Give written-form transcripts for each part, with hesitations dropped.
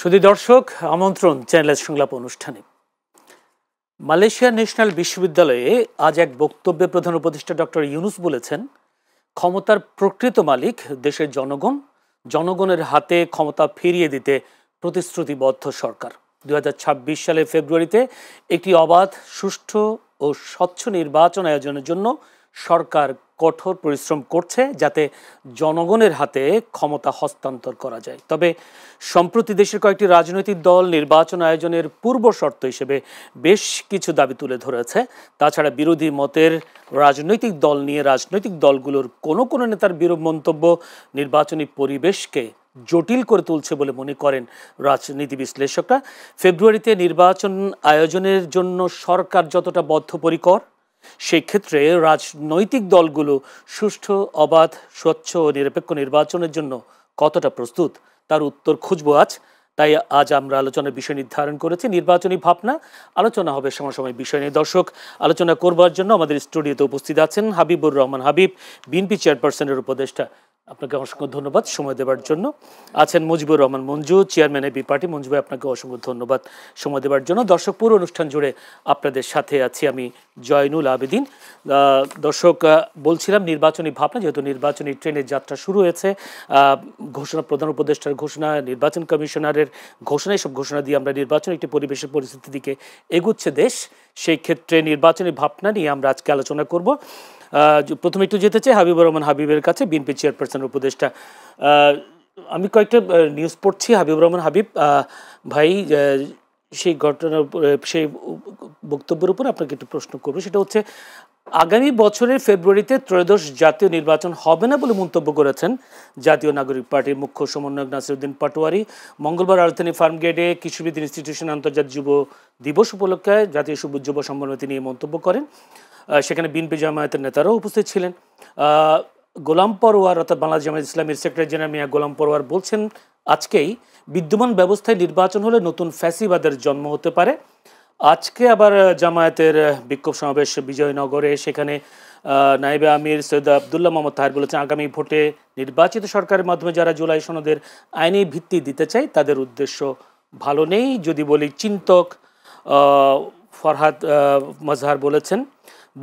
সুধী দর্শক, আমন্ত্রণ চ্যানেলের সংলাপ অনুষ্ঠানে। মালয়েশিয়া ন্যাশনাল বিশ্ববিদ্যালয়ে আজ এক বক্তব্যে প্রধান উপদেষ্টা ডক্টর ইউনূস বলেছেন, ক্ষমতার প্রকৃত মালিক দেশের জনগণ, জনগণের হাতে ক্ষমতা ফিরিয়ে দিতে প্রতিশ্রুতিবদ্ধ সরকার। 2026 সালের ফেব্রুয়ারিতে একটি অবাধ, সুষ্ঠু ও স্বচ্ছ নির্বাচন আয়োজনের জন্য সরকার কঠোর পরিশ্রম করছে, যাতে জনগণের হাতে ক্ষমতা হস্তান্তর করা যায়। তবে সম্প্রতি দেশের কয়েকটি রাজনৈতিক দল নির্বাচন আয়োজনের পূর্ব শর্ত হিসেবে বেশ কিছু দাবি তুলে ধরেছে। তাছাড়া বিরোধী মতের রাজনৈতিক দল নিয়ে রাজনৈতিক দলগুলোর কোনো কোনো নেতার বিরূপ মন্তব্য নির্বাচনী পরিবেশকে জটিল করে তুলছে বলে মনে করেন রাজনীতি বিশ্লেষকরা। ফেব্রুয়ারিতে নির্বাচন আয়োজনের জন্য সরকার যতটা বদ্ধপরিকর, সেই ক্ষেত্রে রাজনৈতিক দলগুলো সুষ্ঠু, অবাধ, স্বচ্ছ ও নিরপেক্ষ নির্বাচনের জন্য কতটা প্রস্তুত, তার উত্তর খুঁজবো আজ। তাই আজ আমরা আলোচনার বিষয় নির্ধারণ করেছি নির্বাচনী ভাবনা। আলোচনা হবে সমসাময়িক বিষয় নিয়ে। দর্শক, আলোচনা করবার জন্য আমাদের স্টুডিওতে উপস্থিত আছেন হাবিবুর রহমান হাবিব, বিএনপি চেয়ারপারসনের উপদেষ্টা। আপনাকে অসংখ্য ধন্যবাদ সময় দেওয়ার জন্য। আছেন Mujibur Rahman Manju, chairman AB party. Manju ভাই, আপনাকে অসংখ্য ধন্যবাদ সময় দেওয়ার জন্য। দর্শক, পুরো অনুষ্ঠান জুড়ে আপনাদের সাথে আছি আমি জয়নুল আবেদিন। দর্শক, বলছিলাম নির্বাচনী ভাবনা, যেহেতু নির্বাচনী ট্রেনের যাত্রা শুরু হয়েছে, ঘোষণা, প্রধান উপদেষ্টার ঘোষণা, নির্বাচন কমিশনারের ঘোষণা, এসব ঘোষণা দিয়ে আমরা নির্বাচন একটি পরিবেশের পরিস্থিতির দিকে এগুচ্ছে দেশ। সেই ক্ষেত্রে নির্বাচনী ভাবনা নিয়ে আমরা আজকে আলোচনা করব। প্রথমে একটু যেতে চাই হাবিবুর রহমান হাবিবের কাছে, বিএনপি চেয়ারপারসন উপদেষ্টা। আমি কয়েকটা নিউজ পড়ছি। হাবিবুর রহমান হাবিব ভাই, সেই ঘটনার, সেই বক্তব্যের উপর আপনাকে একটু প্রশ্ন করবো। সেটা হচ্ছে, আগামী বছরের ফেব্রুয়ারিতে ত্রয়োদশ জাতীয় নির্বাচন হবে না বলে মন্তব্য করেছেন জাতীয় নাগরিক পার্টির মুখ্য সমন্বয়ক নাসিরউদ্দিন পাটোয়ারি। মঙ্গলবার রাজধানী ফার্মগেটে কৃষিবিদ ইনস্টিটিউশন আন্তর্জাতিক যুব দিবস উপলক্ষে জাতীয় যুব সম্মেলনে তিনি এই মন্তব্য করেন। সেখানে বিএনপি জামায়াতের নেতারাও উপস্থিত ছিলেন। গোলাম পরোয়ার, অর্থাৎ বাংলাদেশ জামায়াত ইসলামীর সেক্রেটারি জেনারেল মিয়া গোলাম পরোয়ার বলছেন, আজকেই বিদ্যমান ব্যবস্থায় নির্বাচন হলে নতুন ফ্যাসিবাদের জন্ম হতে পারে। আজকে আবার জামায়াতের বিক্ষোভ সমাবেশ বিজয়নগরে, সেখানে নায়েবে আমির সৈয়দ আবদুল্লাহ মোহাম্মদ তাহের বলেছেন, আগামী ভোটে নির্বাচিত সরকারের মাধ্যমে যারা জুলাই সনদের আইনি ভিত্তি দিতে চায় তাদের উদ্দেশ্য ভালো নেই। যদি বলি, চিন্তক ফরহাদ মাজহার বলেছেন,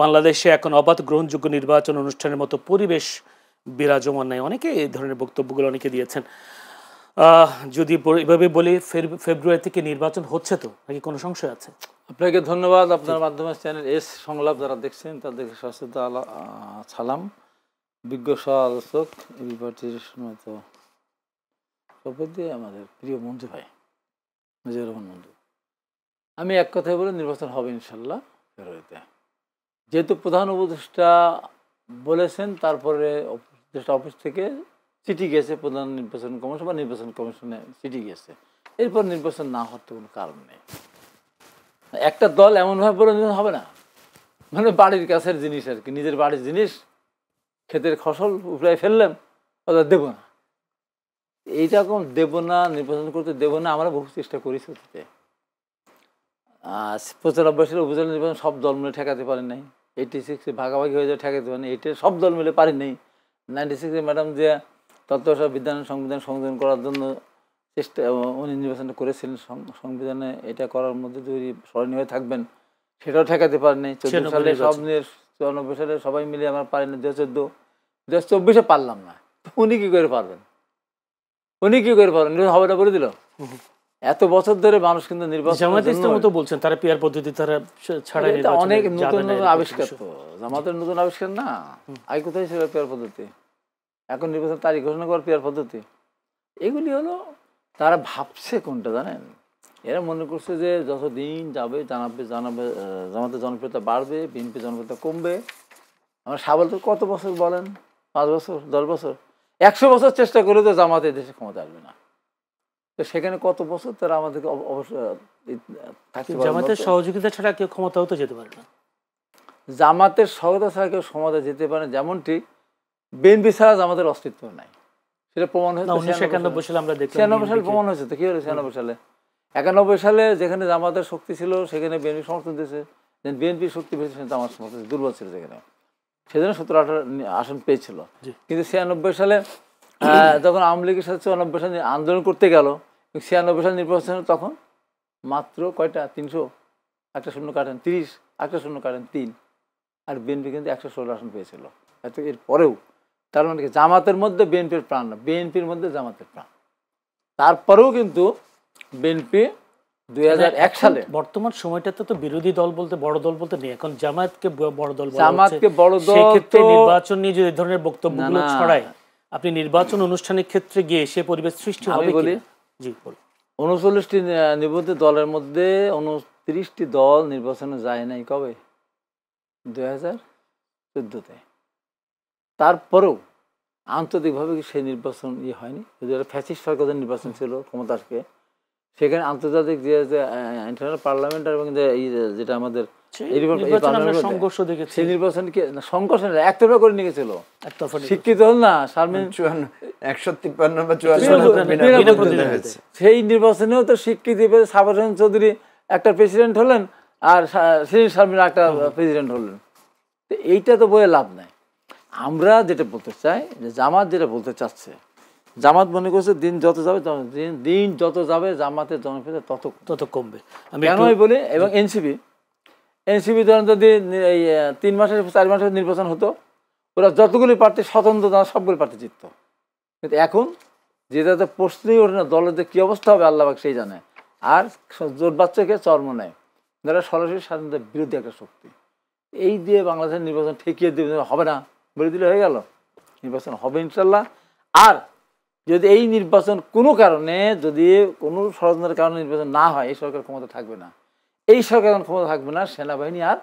বাংলাদেশে এখন অবাধ, গ্রহণযোগ্য নির্বাচন অনুষ্ঠানের মতো পরিবেশ বিরাজমান নেই। অনেকে এই ধরনের বক্তব্যগুলো অনেকে দিয়েছেন। যদি এভাবে বলি, ফেব্রুয়ারি থেকে নির্বাচন হচ্ছে তো, নাকি কোনো সংশয় আছে? আপনাকে ধন্যবাদ। আপনার মাধ্যমে চ্যানেল এস সংলাপ যারা দেখছেন তাদেরকে সশ্রদ্ধ সালাম। বিজ্ঞ সহ আলোচক এবি পার্টির সভাপতি আমাদের প্রিয় মঞ্জু ভাই, মুজিবুর রহমান মঞ্জু। আমি এক কথায় বলে, নির্বাচন হবে ইনশাল্লাহ ফেব্রুয়ারিতে। যেহেতু প্রধান উপদেষ্টা বলেছেন, তারপরে উপদেষ্টা অফিস থেকে চিঠি গেছে প্রধান নির্বাচন কমিশন বা নির্বাচন কমিশনে চিঠি গেছে, এরপর নির্বাচন না হওয়ার তো কোনো কারণ নেই। একটা দল এমনভাবে বলে হবে না, মানে বাড়ির কাছের জিনিস আর কি, নিজের বাড়ির জিনিস, ক্ষেতের ফসল উপরে ফেললাম, ওটা দেবো না, এইরকম দেবো না, নির্বাচন করতে দেবো না। আমরা বহু চেষ্টা করি সত্যিতে। 95 সালে উপজেলা নির্বাচন সব দল মিলে ঠেকাতে পারেন নাই। 86 ভাগাভাগি হয়ে যায়, ঠেকাতে পারেন। 8 সব দল মিলে পারেন নাই। 96 ম্যাডাম যে তত্ত্ব বিধান সংবিধান সংশোধন করার জন্য চেষ্টা, উনি নির্বাচনটা করেছিলেন সংবিধানে, এটা করার মধ্যে যদি স্মরণীয় হয়ে থাকবেন, সেটাও ঠেকাতে পারেন নাই। 14 সালে সব নিয়ে, 94 সালে সবাই মিলে আমরা পারি না। 2014, 2024 পারলাম না। উনি কি করে পারবেন? উনি কি করে পারবেন? হবে না বলে দিল। এত বছর ধরে মানুষ কিন্তু নির্বাচন বলছেন, তারা পিয়ার পদ্ধতি, তারা ছাড়াই অনেক নতুন নতুন আবিষ্কার। তো জামাতের নতুন আবিষ্কার না, আগে কোথায় ছিল পিয়ার পদ্ধতি? এখন নির্বাচন তারিখ ঘোষণা করার পিয়ার পদ্ধতি। এগুলি হলো, তারা ভাবছে কোনটা জানেন? এরা মনে করছে যে যত দিন যাবে জামাতের জনপ্রিয়তা বাড়বে, বিএনপি জনপ্রিয়তা কমবে। আমরা সাবল তো কত বছর বলেন? 5 বছর, 10 বছর, 100 বছর চেষ্টা করে তো জামাতে দেশে ক্ষমতা আসবে না। তো সেখানে কত বছর তারা আমাদেরকে জামাতের সহযোগিতা ছাড়া কেউ ক্ষমতা হতে যেতে পারে না। জামাতের সহযোগিতা ছাড়া কেউ ক্ষমতা যেতে পারে না, যেমনটি বিএনপি ছাড়া জামাতের অস্তিত্ব নাই। সেটা প্রমাণ হয়েছে 1991 সালে। আমরা দেখলাম 96 সালে প্রমাণ হয়েছে। তো কি হলো 96 সালে? 91 সালে যেখানে জামাতের শক্তি ছিল সেখানে বিএনপি সমর্থন দিয়েছে, বিএনপির শক্তি বেশি সেখানে জামাত সমর্থন দুর্বল ছিল, যেখানে সেজন্য 17-18 আসন পেয়েছিল। কিন্তু 96 সালে যখন আওয়ামী লীগের সাথে 94 সালে আন্দোলন করতে গেল, 96 সাল নির্বাচন তখন মাত্র কয়টা 300, একটা শূন্য কাটেন 30, একটা শূন্য কাটেন 3, আর বিএনপি কিন্তু 116 আসন পেয়েছিল। এত এর পরেও তার মানে কি জামাতের মধ্যে বিএনপির প্রাণ না, বিএনপির মধ্যে জামাতের প্রাণ। তারপরেও কিন্তু বিএনপি 2001 সালে বর্তমান সময়টাতে তো বিরোধী দল বলতে বড় দল বলতে নেই, এখন জামায়াতকে বড় দল বলা হচ্ছে। জামাতকে বড় দল, সেক্ষেত্রে নির্বাচন নিয়ে যে ধরনের বক্তব্যগুলো ছড়ায়, আপনি নির্বাচন অনুষ্ঠানের ক্ষেত্রে গিয়ে সে পরিবেশ সৃষ্টি হবে বলি জি বলুন। 39টি নিবন্ধিত দলের মধ্যে 29টি দল নির্বাচনে যায় নাই কবে 2014-তে। তারপরেও আন্তর্জাতিকভাবে সেই নির্বাচন হয়নি। ফ্যাসিস্ট সরকারের নির্বাচন ছিল ক্ষমতা আসবে, সেখানে আন্তর্জাতিক যে ইন্টারন্যাশনাল পার্লামেন্ট এবং যেটা আমাদের সংঘর্ষ দেখেছি, সেই নির্বাচনকে সংঘর্ষ একতরফা করে নিয়ে গেছিল। শিক্ষিত হল না শারমিন 153 বা 54 সেই নির্বাচনেও তো স্বীকৃতি পেয়ে সাবের হোসেন চৌধুরী একটা প্রেসিডেন্ট হলেন আর শারমিন একটা প্রেসিডেন্ট হলেন। এইটা তো বয়ে লাভ নাই। আমরা যেটা বলতে চাই যে জামাত যেটা বলতে চাচ্ছে, জামাত মনে করছে দিন যত যাবে জামাতের জনপ্রিয়তা তত কমবে। কেন বলি, এবং এনসিপি ধরেন যদি এই 3 মাসের 4 মাসের নির্বাচন হতো, ওরা যতগুলি প্রার্থী স্বতন্ত্র সবগুলি প্রার্থী জিতত। কিন্তু এখন যেটাতে প্রশ্নই ওঠে না দলের কি অবস্থা হবে আল্লাহ সেই জানে। আর জোট বাচ্চাকে চর্ম নেয়, যারা সরাসরি স্বাধীনতার বিরোধী একটা শক্তি। এই দিয়ে বাংলাদেশের নির্বাচন ঠেকিয়ে দেবে, হবে না বলে দিলে হয়ে গেল। নির্বাচন হবে ইনশাল্লাহ। আর যদি এই নির্বাচন কোনো কারণে যদি কোনো ষড়যন্ত্রের কারণে নির্বাচন না হয়, এই সরকার ক্ষমতা থাকবে না। এই সরকার ক্ষমতা থাকবে না, সেনাবাহিনী আর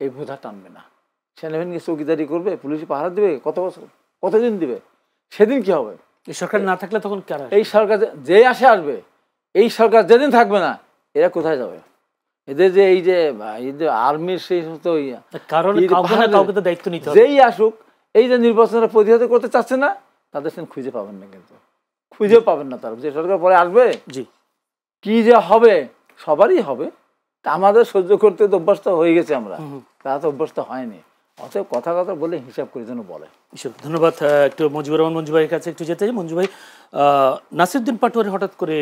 এই বোঝা টানবে না। সেনাবাহিনীকে চৌকিদারি করবে, পুলিশে পাহারা দেবে, কত বছর কতদিন দিবে, সেদিন কি হবে? এই সরকার না থাকলে তখন এই সরকার যে আসবে, এই সরকার যেদিন থাকবে না, এরা কোথায় যাবে? এদের যে এই যে আর্মির সেই সমস্ত যেই আসুক, এই যে নির্বাচনের প্রতিহত করতে চাচ্ছে না, তাদের সেদিন খুঁজে পাবেন না, কিন্তু খুঁজে পাবেন না। তারা যে সরকার পরে আসবে কি যে হবে সবারই হবে। আমাদের সহ্য করতে তো অভ্যস্ত হয়ে গেছে আমরা, তারা তো অভ্যস্ত হয়নি। অতএব কথা বলে হিসাব করে যেন বলে। ধন্যবাদ। একটু মঞ্জুর রহমান মঞ্জু ভাইয়ের কাছে একটু যেতে চাই। মঞ্জু ভাই, নাসিরউদ্দিন পাটোয়ারি হঠাৎ করে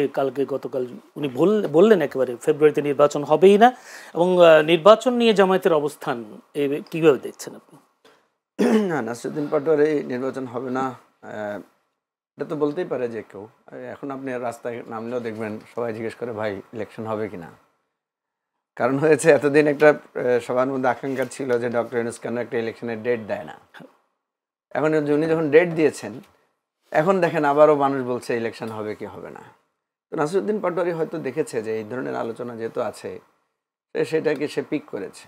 গতকাল উনি বললেন একেবারে ফেব্রুয়ারিতে নির্বাচন হবেই না, এবং নির্বাচন নিয়ে জামায়াতের অবস্থান কিভাবে দেখছেন আপনি? না, নাসিরউদ্দিন পাটোয়ারি নির্বাচন হবে না এটা তো বলতেই পারে যে কেউ। এখন আপনি রাস্তায় নামলেও দেখবেন সবাই জিজ্ঞেস করে ভাই ইলেকশন হবে কিনা। কারণ হয়েছে এতদিন একটা সবার মধ্যে আকাঙ্ক্ষা ছিল যে ডক্টর ইউনূস কেন একটা ইলেকশনের ডেট দেয় না। এখন উনি যখন ডেট দিয়েছেন, এখন দেখেন আবারও মানুষ বলছে ইলেকশন হবে কি হবে না। তো নাসিরউদ্দিন পাটোয়ারি হয়তো দেখেছে যে এই ধরনের আলোচনা যেহেতু আছে, সেটাকে সে পিক করেছে।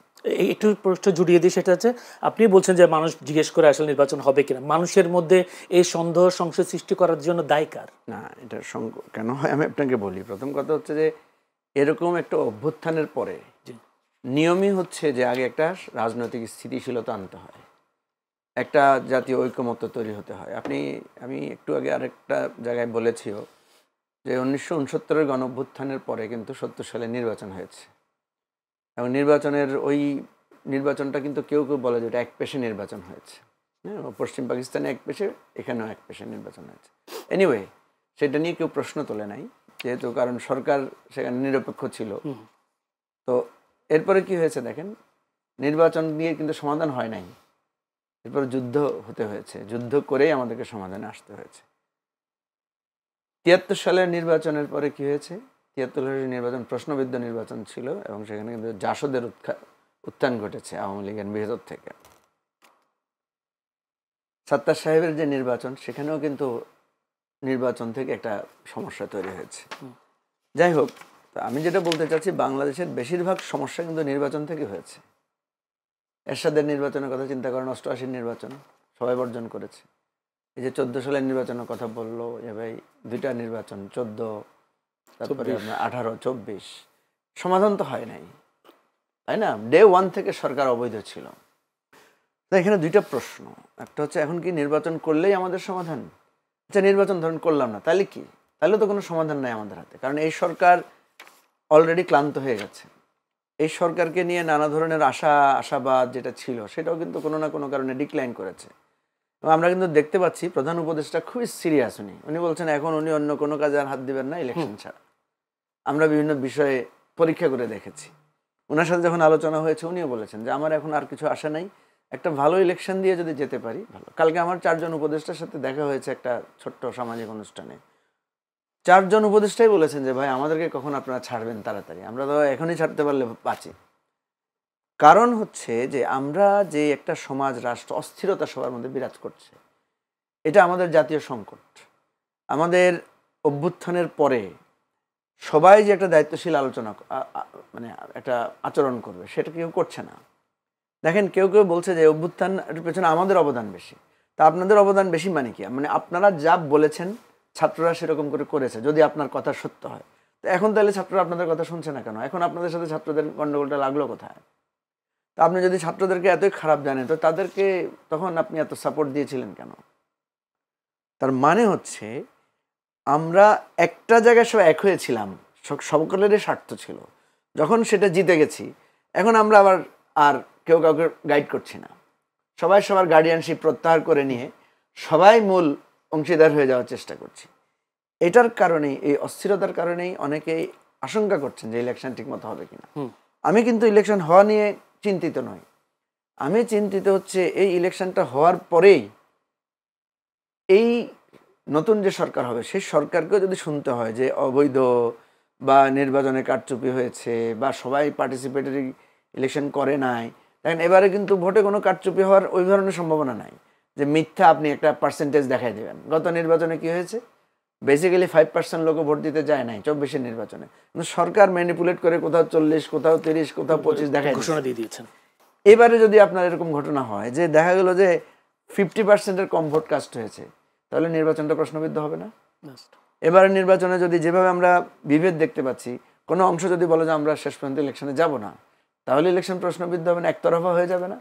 একটু প্রশ্ন জুড়িয়ে দিই, সেটা হচ্ছে আপনি বলছেন যে মানুষ জিজ্ঞেস করে আসলে নির্বাচন হবে কিনা, মানুষের মধ্যে এই সন্দেহ সংশয় সৃষ্টি করার জন্য দায়ী কার? না, এটা কেন হয় আমি আপনাকে বলি। প্রথম কথা হচ্ছে যে এরকম একটা অভ্যুত্থানের পরে নিয়মই হচ্ছে যে আগে একটা রাজনৈতিক স্থিতিশীলতা আনতে হয়, একটা জাতীয় ঐকমত্য তৈরি হতে হয়। আমি একটু আগে আরেকটা জায়গায় বলেছিও যে 1969-এর গণঅভ্যুত্থানের পরে কিন্তু 70 সালে নির্বাচন হয়েছে, এবং ওই নির্বাচনটা কিন্তু কেউ বলে যে এটা এক পেশে নির্বাচন হয়েছে। হ্যাঁ, পশ্চিম পাকিস্তানে এক পেশে, এখানেও এক পেশে নির্বাচন হয়েছে। এনিওয়ে, সেটা নিয়ে কেউ প্রশ্ন তোলে নাই, যেহেতু কারণ সরকার সেখানে নিরপেক্ষ ছিল। তো এরপরে কি হয়েছে দেখেন, নির্বাচন দিয়ে কিন্তু সমাধান হয় নাই, এরপরে যুদ্ধ হতে হয়েছে, যুদ্ধ করেই আমাদেরকে সমাধানে আসতে হয়েছে। 73 সালের নির্বাচনের পরে কি হয়েছে, 73 সালের নির্বাচন প্রশ্নবিদ্ধ নির্বাচন ছিল, এবং সেখানে কিন্তু জাসদের উত্থান ঘটেছে আওয়ামী লীগের ভেতর থেকে। সাত্তার সাহেবের যে নির্বাচন, সেখানেও কিন্তু নির্বাচন থেকে একটা সমস্যা তৈরি হয়েছে। যাই হোক, তো আমি যেটা বলতে চাচ্ছি, বাংলাদেশের বেশিরভাগ সমস্যা কিন্তু নির্বাচন থেকে হয়েছে। এরশাদের নির্বাচনের কথা চিন্তা করেন, 88 নির্বাচন সবাই বর্জন করেছে। এই যে 14 সালের নির্বাচনের কথা বললো যে ভাই, 2টা নির্বাচন 14, তারপরে 18, 24, সমাধান তো হয় নাই, তাই না? ডে 1 থেকে সরকার অবৈধ ছিল। তো এখানে 2টা প্রশ্ন, একটা হচ্ছে এখন কি নির্বাচন করলেই আমাদের সমাধান? আচ্ছা, নির্বাচন ধরুন করলাম না, তাহলে কি? তাহলে তো কোনো সমাধান নাই আমাদের হাতে, কারণ এই সরকার অলরেডি ক্লান্ত হয়ে গেছে। এই সরকারকে নিয়ে নানা ধরনের আশাবাদ যেটা ছিল, সেটাও কিন্তু কোনো না কোনো কারণে ডিক্লাইন করেছে। আমরা কিন্তু দেখতে পাচ্ছি প্রধান উপদেষ্টা খুবই সিরিয়াস। উনি বলছেন এখন উনি অন্য কোনো কাজে আর হাত দিবেন না ইলেকশন ছাড়া। আমরা বিভিন্ন বিষয়ে পরীক্ষা করে দেখেছি। ওনার সাথে যখন আলোচনা হয়েছে উনিও বলেছেন যে আমার এখন আর কিছু আশা নাই, একটা ভালো ইলেকশন দিয়ে যদি যেতে পারি ভালো। কালকে আমার 4 জন উপদেষ্টার সাথে দেখা হয়েছে একটা ছোট্ট সামাজিক অনুষ্ঠানে। 4 জন উপদেষ্টাই বলেছেন যে ভাই আমাদেরকে কখন আপনারা ছাড়বেন তাড়াতাড়ি, আমরা তো এখনই ছাড়তে পারলে বাঁচি। কারণ হচ্ছে যে আমরা যে একটা সমাজ রাষ্ট্র অস্থিরতা সবার মধ্যে বিরাজ করছে, এটা আমাদের জাতীয় সংকট। আমাদের অভ্যুত্থানের পরে সবাই যে একটা দায়িত্বশীল আলোচনা মানে একটা আচরণ করবে সেটা কেউ করছে না। দেখেন কেউ কেউ বলছে যে অভ্যুত্থান পেছনে আমাদের অবদান বেশি। তা আপনাদের অবদান বেশি মানে কি? মানে আপনারা যা বলেছেন ছাত্ররা সেরকম করে করেছে, যদি আপনার কথা সত্য হয়। তো এখন তাহলে ছাত্ররা আপনাদের কথা শুনছে না কেন? এখন আপনাদের সাথে ছাত্রদের গণ্ডগোলটা লাগলো কোথায়? তা আপনি যদি ছাত্রদেরকে এতই খারাপ জানেন তো তাদেরকে তখন আপনি এত সাপোর্ট দিয়েছিলেন কেন? তার মানে হচ্ছে আমরা একটা জায়গায় সব এক হয়েছিলাম, সকলেরই স্বার্থ ছিল। যখন সেটা জিতে গেছি এখন আমরা আবার আর কেউ কাউকে গাইড করছি না, সবাই সবার গার্ডিয়ানশিপ প্রত্যাহার করে নিয়ে সবাই মূল অংশীদার হয়ে যাওয়ার চেষ্টা করছি। এটার কারণেই, এই অস্থিরতার কারণেই অনেকেই আশঙ্কা করছেন যে ইলেকশন ঠিকমতো হবে কিনা। আমি কিন্তু ইলেকশন হওয়া নিয়ে চিন্তিত নই। আমি চিন্তিত হচ্ছে এই ইলেকশনটা হওয়ার পরেই এই নতুন যে সরকার হবে সেই সরকারকেও যদি শুনতে হয় যে অবৈধ বা নির্বাচনে কারচুপি হয়েছে বা সবাই পার্টিসিপেটরি ইলেকশন করে নাই। দেখেন এবারে কিন্তু ভোটে কোনো কারচুপি হওয়ার ওই ধরনের সম্ভাবনা নাই যে মিথ্যা আপনি একটা পার্সেন্টেজ দেখাই দেবেন। গত নির্বাচনে কি হয়েছে? বেসিক্যালি 5% লোকও ভোট দিতে যায় নাই 24-এর নির্বাচনে, কিন্তু সরকার ম্যানিপুলেট করে কোথাও 40, কোথাও 30, কোথাও 25 দেখায় ঘোষণা দিয়ে দিয়েছেন। এবারে যদি আপনার এরকম ঘটনা হয় যে দেখা গেল যে 50%-এর কম ভোট কাস্ট হয়েছে, তাহলে নির্বাচনটা প্রশ্নবিদ্ধ হবে না? এবারে নির্বাচনে যদি যেভাবে আমরা বিভেদ দেখতে পাচ্ছি, কোনো অংশ যদি বলে যে আমরা শেষ পর্যন্ত ইলেকশনে যাব না, তাহলে ইলেকশন প্রশ্নবিদ্ধ হবে না, একতরফা হয়ে যাবে না?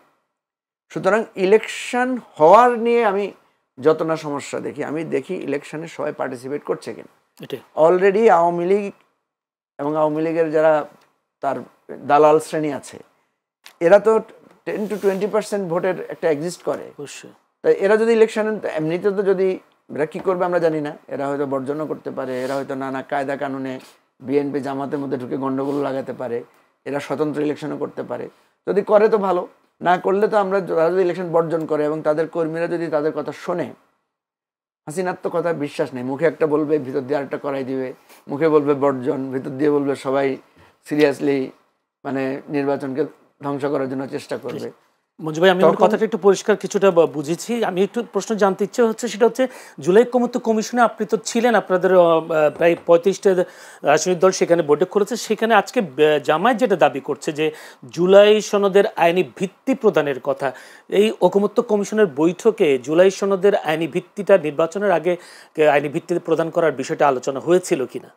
সুতরাং ইলেকশন হওয়ার নিয়ে আমি যত না সমস্যা দেখি, আমি দেখি ইলেকশনে সবাই পার্টিসিপেট করছে কিনা। অলরেডি আওয়ামী লীগ এবং আওয়ামী লীগের যারা তার দালাল শ্রেণী আছে এরা তো 10 to 20% ভোটের একটা এক্সিস্ট করে। তাই এরা যদি ইলেকশন এমনিতে তো যদি এরা কী করবে আমরা জানি না, এরা হয়তো বর্জনও করতে পারে, এরা হয়তো নানা কায়দা কানুনে বিএনপি জামাতের মধ্যে ঢুকে গণ্ডগোল লাগাতে পারে, এরা স্বতন্ত্র ইলেকশনও করতে পারে। যদি করে তো ভালো, না করলে তো আমরা যারা যদি ইলেকশন বর্জন করে এবং তাদের কর্মীরা যদি তাদের কথা শোনে, হাসিনার তো কথা বিশ্বাস নেই, মুখে একটা বলবে ভিতর দিয়ে আরেকটা করাই দিবে, মুখে বলবে বর্জন, ভিতর দিয়ে বলবে সবাই সিরিয়াসলি মানে নির্বাচনকে ধ্বংস করার জন্য চেষ্টা করবে। মঞ্জু ভাই, আমি কথাটা একটু পরিষ্কার কিছুটা বুঝেছি। আমি একটু প্রশ্ন জানতে ইচ্ছে হচ্ছে, সেটা হচ্ছে জুলাই ঐকমত্য কমিশনে আপনি তো ছিলেন, আপনাদের প্রায় 35টা রাজনৈতিক দল সেখানে বৈঠক করেছে। সেখানে আজকে জামায়াত যেটা দাবি করছে যে জুলাই সনদের আইনি ভিত্তি প্রদানের কথা, এই ঐকমত্য কমিশনের বৈঠকে জুলাই সনদের আইনি ভিত্তিটা নির্বাচনের আগে আইনি ভিত্তি প্রদান করার বিষয়টা আলোচনা হয়েছিল কিনা?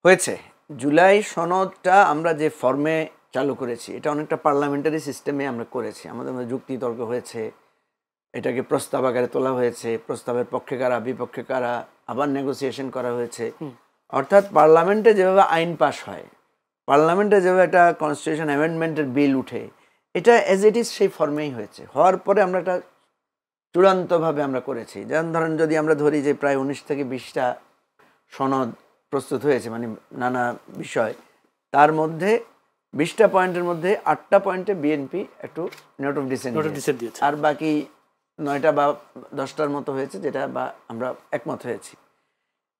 হয়েছে। জুলাই সনদটা আমরা যে ফর্মে চালু করেছি এটা অনেকটা পার্লামেন্টারি সিস্টেমে আমরা করেছি। আমাদের মধ্যে যুক্তি তর্ক হয়েছে, এটাকে প্রস্তাব আকারে তোলা হয়েছে, প্রস্তাবের পক্ষে কারা বিপক্ষে কারা, আবার নেগোসিয়েশন করা হয়েছে। অর্থাৎ পার্লামেন্টে যেভাবে আইন পাস হয়, পার্লামেন্টে যেভাবে একটা কনস্টিটিউশন অ্যামেন্ডমেন্টের বিল উঠে, এটা অ্যাজ ইট ইজ সেই ফর্মেই হয়েছে। হওয়ার পরে আমরা একটা চূড়ান্তভাবে আমরা করেছি। যেমন ধরেন যদি আমরা ধরি যে প্রায় 19 থেকে 20টা সনদ প্রস্তুত হয়েছে, মানে নানা বিষয়, তার মধ্যে 20টা পয়েন্টের মধ্যে 8টা পয়েন্টে বিএনপি একটু নোট অফ ডিসেন্ট দিয়েছে, আর বাকি 9টা বা 10টার মতো হয়েছে যেটা বা আমরা একমত হয়েছি।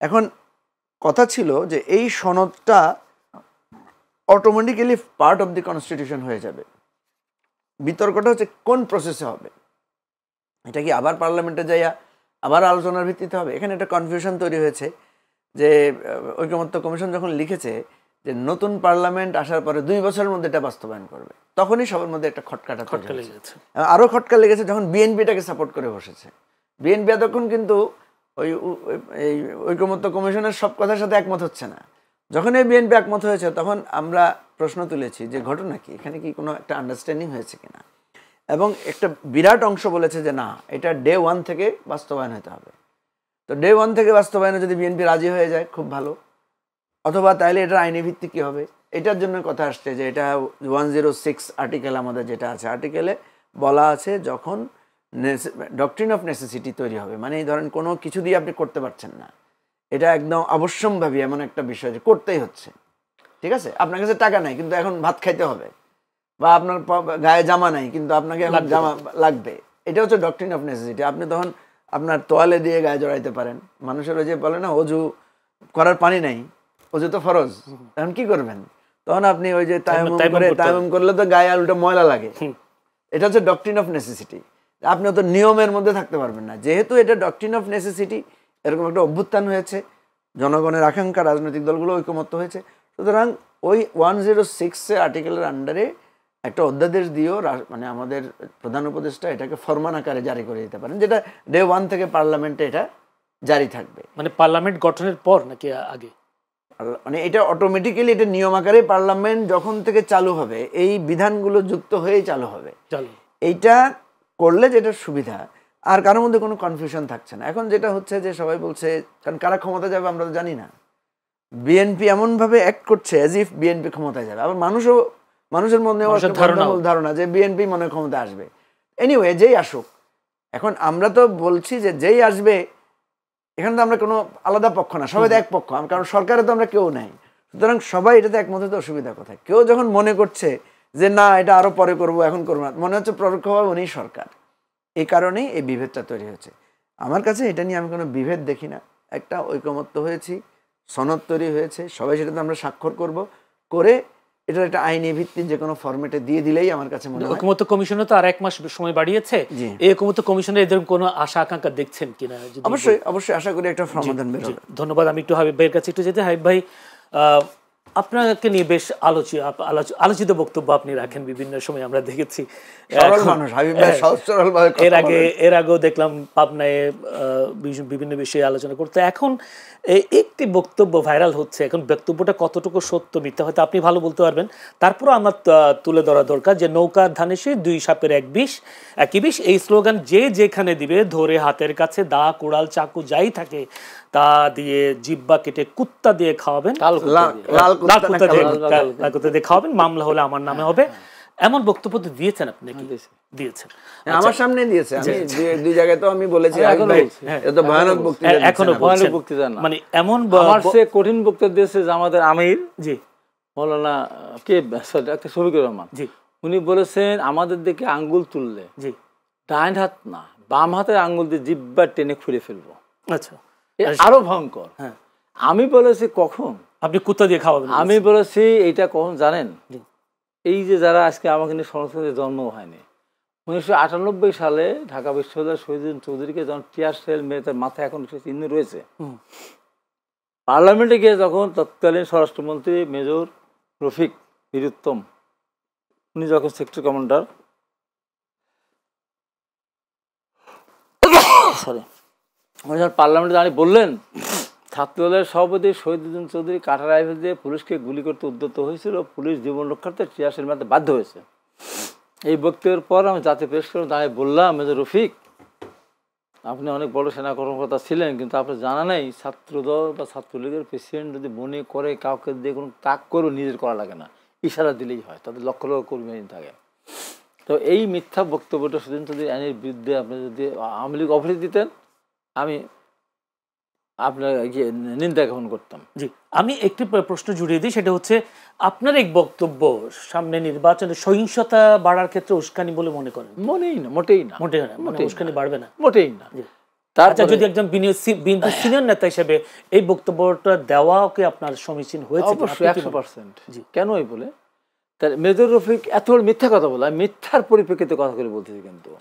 এখন কথা ছিল যে এই সনদটা automatically part of the constitution হয়ে যাবে। বিতর্কটা হচ্ছে কোন প্রসেসে হবে, এটা কি আবার পার্লামেন্টে যাইয়া আবার আলোচনার ভিত্তিতে হবে? এখানে একটা কনফিউশন তৈরি হয়েছে যে ঐকমত্য কমিশন যখন লিখেছে যে নতুন পার্লামেন্ট আসার পরে 2 বছরের মধ্যে এটা বাস্তবায়ন করবে, তখনই সবার মধ্যে একটা খটকা লেগেছে। আরও খটকা লেগেছে যখন বিএনপিটাকে সাপোর্ট করে বসেছে। বিএনপি এতক্ষণ কিন্তু ওই ঐকমত্য কমিশনের সব কথার সাথে একমত হচ্ছে না। যখন এই বিএনপি একমত হয়েছে তখন আমরা প্রশ্ন তুলেছি যে ঘটনা কি, এখানে কি কোনো একটা আন্ডারস্ট্যান্ডিং হয়েছে কিনা, এবং একটা বিরাট অংশ বলেছে যে না, এটা ডে 1 থেকে বাস্তবায়ন হতে হবে। তো ডে 1 থেকে বাস্তবায়নে যদি বিএনপি রাজি হয়ে যায় খুব ভালো, অথবা তাহলে এটার আইনি ভিত্তি কী হবে, এটার জন্য কথা আসছে যে এটা 106 আর্টিকেল আমাদের যেটা আছে, আর্টিকেলে বলা আছে যখন ডক্ট্রিন অফ নেসেসিটি তৈরি হবে, মানে এই ধরেন কোনো কিছু দিয়ে আপনি করতে পারছেন না, এটা একদম অবশ্যম্ভাবী এমন একটা বিষয় যে করতেই হচ্ছে, ঠিক আছে? আপনার কাছে টাকা নাই কিন্তু এখন ভাত খাইতে হবে, বা আপনার গায়ে জামা নাই কিন্তু আপনাকে এখন জামা লাগবে, এটা হচ্ছে ডক্ট্রিন অফ নেসেসিটি। আপনি তখন আপনার তোয়ালে দিয়ে গায়ে জড়াইতে পারেন। মানুষের ওই যে বলে না অজু করার পানি নাই, অজু তো ফরজ, তখন কি করবেন? তখন আপনি ওই যে তায়াম্মুম করলে তো গায়ে আর উল্টা ময়লা লাগে। এটা হচ্ছে ডক্ট্রিন অফ নেসেসিটি। আপনি তো নিয়মের মধ্যে থাকতে পারবেন না, যেহেতু এটা ডক্ট্রিন অফ নেসেসিটি, এরকম একটা অভ্যুত্থান হয়েছে, জনগণের আকাঙ্ক্ষা, রাজনৈতিক দলগুলো ঐকমত্য হয়েছে, সুতরাং ওই 106 আর্টিকেলের আন্ডারে একটা অধ্যাদেশ দিয়েও মানে আমাদের প্রধান উপদেষ্টা এটাকে ফরমান আকারে জারি করে দিতে পারেন, যেটা ডে 1 থেকে পার্লামেন্টে এটা জারি থাকবে। মানে পার্লামেন্ট গঠনের পর নাকি আগে? মানে এটা অটোমেটিক্যালি এটা নিয়ম আকারে পার্লামেন্ট যখন থেকে চালু হবে, এই বিধানগুলো যুক্ত হয়েই চালু হবে। এইটা করলে যেটা সুবিধা, আর কারোর মধ্যে কোনো কনফিউশন থাকছে না। এখন যেটা হচ্ছে যে সবাই বলছে, কারণ কারা ক্ষমতা যাবে আমরা তো জানি না, বিএনপি এমনভাবে অ্যাক্ট করছে অ্যাজ ইফ বিএনপি ক্ষমতায় যাবে, আবার মানুষের মধ্যে ধারণা যে বিএনপি মনে ক্ষমতা আসবে। এনিওয়ে, যেই আসুক, এখন আমরা তো বলছি যে যেই আসবে, এখানে তো আমরা কোনো আলাদা পক্ষ না, সবাই তো এক পক্ষ, কারণ সরকারে তো আমরা কেউ নাই। সুতরাং সবাই এটাতে একমত হতে অসুবিধা কোথায়? কেউ যখন মনে করছে যে না এটা আরো পরে করব, এখন করবো না, মনে হচ্ছে পরোক্ষভাবে উনি সরকার, এই কারণেই এই বিভেদটা তৈরি হয়েছে। আমার কাছে এটা নিয়ে আমি কোনো বিভেদ দেখি না। একটা ঐকমত্য হয়েছি, সনদ তৈরি হয়েছে, সবাই সেটাতে আমরা স্বাক্ষর করে এটার একটা আইনি ভিত্তি যে কোনো ফরম্যাটে দিয়ে দিলেই আমার কাছে মনে হয়। ঐকমত্য কমিশনও তো আর 1 মাস সময় বাড়িয়েছে, এই ঐকমত্য কমিশনে এদের কোনো আশা আকাঙ্ক্ষা দেখছেন কিনা? অবশ্যই আশা করি একটা সমাধান বের হবে। ধন্যবাদ। আমি একটু হাবিব ভাইয়ের কাছে একটু যেতে। হাবিব ভাই, আপনাকে নিয়ে বেশ আলোচিত বক্তব্য আপনি রাখেন বিভিন্ন সময়, আমরা দেখেছি। এর আগেও দেখলাম পাবনায় বিভিন্ন বিষয়ে আলোচনা করতে। এখন একটি বক্তব্য ভাইরাল হচ্ছে, এখন বক্তব্যটা কতটুকু সত্য মিথ্যা হয়তো আপনি ভালো বলতে পারবেন, তারপরও আমার তুলে ধরা দরকার যে নৌকার ধানে সে 2 সাপের একই বিষ, এই স্লোগান যে যেখানে দিবে ধরে হাতের কাছে দা, কুড়াল, চাকু যাই থাকে তা দিয়ে জিব্বা কেটে কুত্তা দিয়ে খাওয়াবেন, লাল কুত্তা দিয়ে খাওয়াবেন, মামলা হলে আমার নামে হবে, এমন বক্তব্য দিয়েছেন আপনি? কি দিয়েছেন? আমার সামনে দিয়েছে, আমি দুই জায়গায় তো আমি বলেছি। এটা ভয়ানক বক্তৃতা, এখনো ভয়ানক বক্তৃতা না, মানে এমন আমার সে কঠিন বক্তব্য দিয়েছে যে আমাদের আমির জি মৌলানা কে ডাক্তার শফিকুর রহমান জি, উনি বলেছেন আমাদের দিকে আঙ্গুল তুললে জি ডান হাত না বাম হাতের আঙ্গুল দিয়ে জিব্বা টেনে খুলে ফেলবো। আচ্ছা, আরো ভয়ঙ্কর। হ্যাঁ, আমি বলেছি কখন আপনি কুত্তা দিয়ে খাওয়াবেন? আমি বলেছি এইটা কখন জানেন? এই যে যারা আজকে আমাকে নিয়ে সংস্কৃতি জন্ম হয়নি, 1998 সালে ঢাকা বিশ্ববিদ্যালয় শহীদুদ্দিন চৌধুরীকে যখন টিয়ার সেল মেরে তার মাথায় এখন চিহ্ন রয়েছে, পার্লামেন্টে গিয়ে যখন তৎকালীন স্বরাষ্ট্রমন্ত্রী মেজর রফিক বীরুত্তম, উনি যখন সেক্টর কমান্ডার পার্লামেন্টে দাঁড়িয়ে বললেন ছাত্রদলের সভাপতি শহীদুদ্দিন চৌধুরী কাঁটা রাইফেল দিয়ে পুলিশকে গুলি করতে উদ্যত হয়েছিল, পুলিশ জীবন রক্ষার্থে টিয়ারশেল মারতে বাধ্য হয়েছে। এই বক্তব্যের পর আমি জাতীয় প্রেস ক্লাবে দাঁড়িয়ে বললাম, মেজর রফিক আপনি অনেক বড় সেনা কর্মকর্তা ছিলেন, কিন্তু আপনার জানা নেই ছাত্রদল বা ছাত্রলীগের প্রেসিডেন্ট যদি মনে করে কাউকে দিয়ে কোনো তাক করেও নিজের করা লাগে না, ইশারা দিলেই হয়, তাদের লক্ষ লক্ষ কর্মী থাকে। তো এই মিথ্যা বক্তব্যটা শহীদুদ্দিন চৌধুরী আইনের বিরুদ্ধে আপনি যদি আওয়ামী লীগ অফিস দিতেন, আমি আপনার নিন্দা জ্ঞাপন করতাম। জি, আমি একটি প্রশ্ন জুড়িয়ে দিই, সেটা হচ্ছে আপনার এক বক্তব্য সামনে নির্বাচনে সহিংসতা বাড়ার ক্ষেত্রে উস্কানি বলে মনে করেন? মোটেই না, উস্কানি বাড়বে না, মোটেই না। আচ্ছা, যদি একজন সিনিয়র নেতা হিসেবে এই বক্তব্যটা দেওয়াকে আপনার সমীচীন হয়েছে? অবশ্যই 100%। কেন এই বলে তাহলে মেজর রফিক এত মিথ্যা কথা বলা, মিথ্যার পরিপ্রেক্ষিতে কথা করে বলতেছি, কিন্তু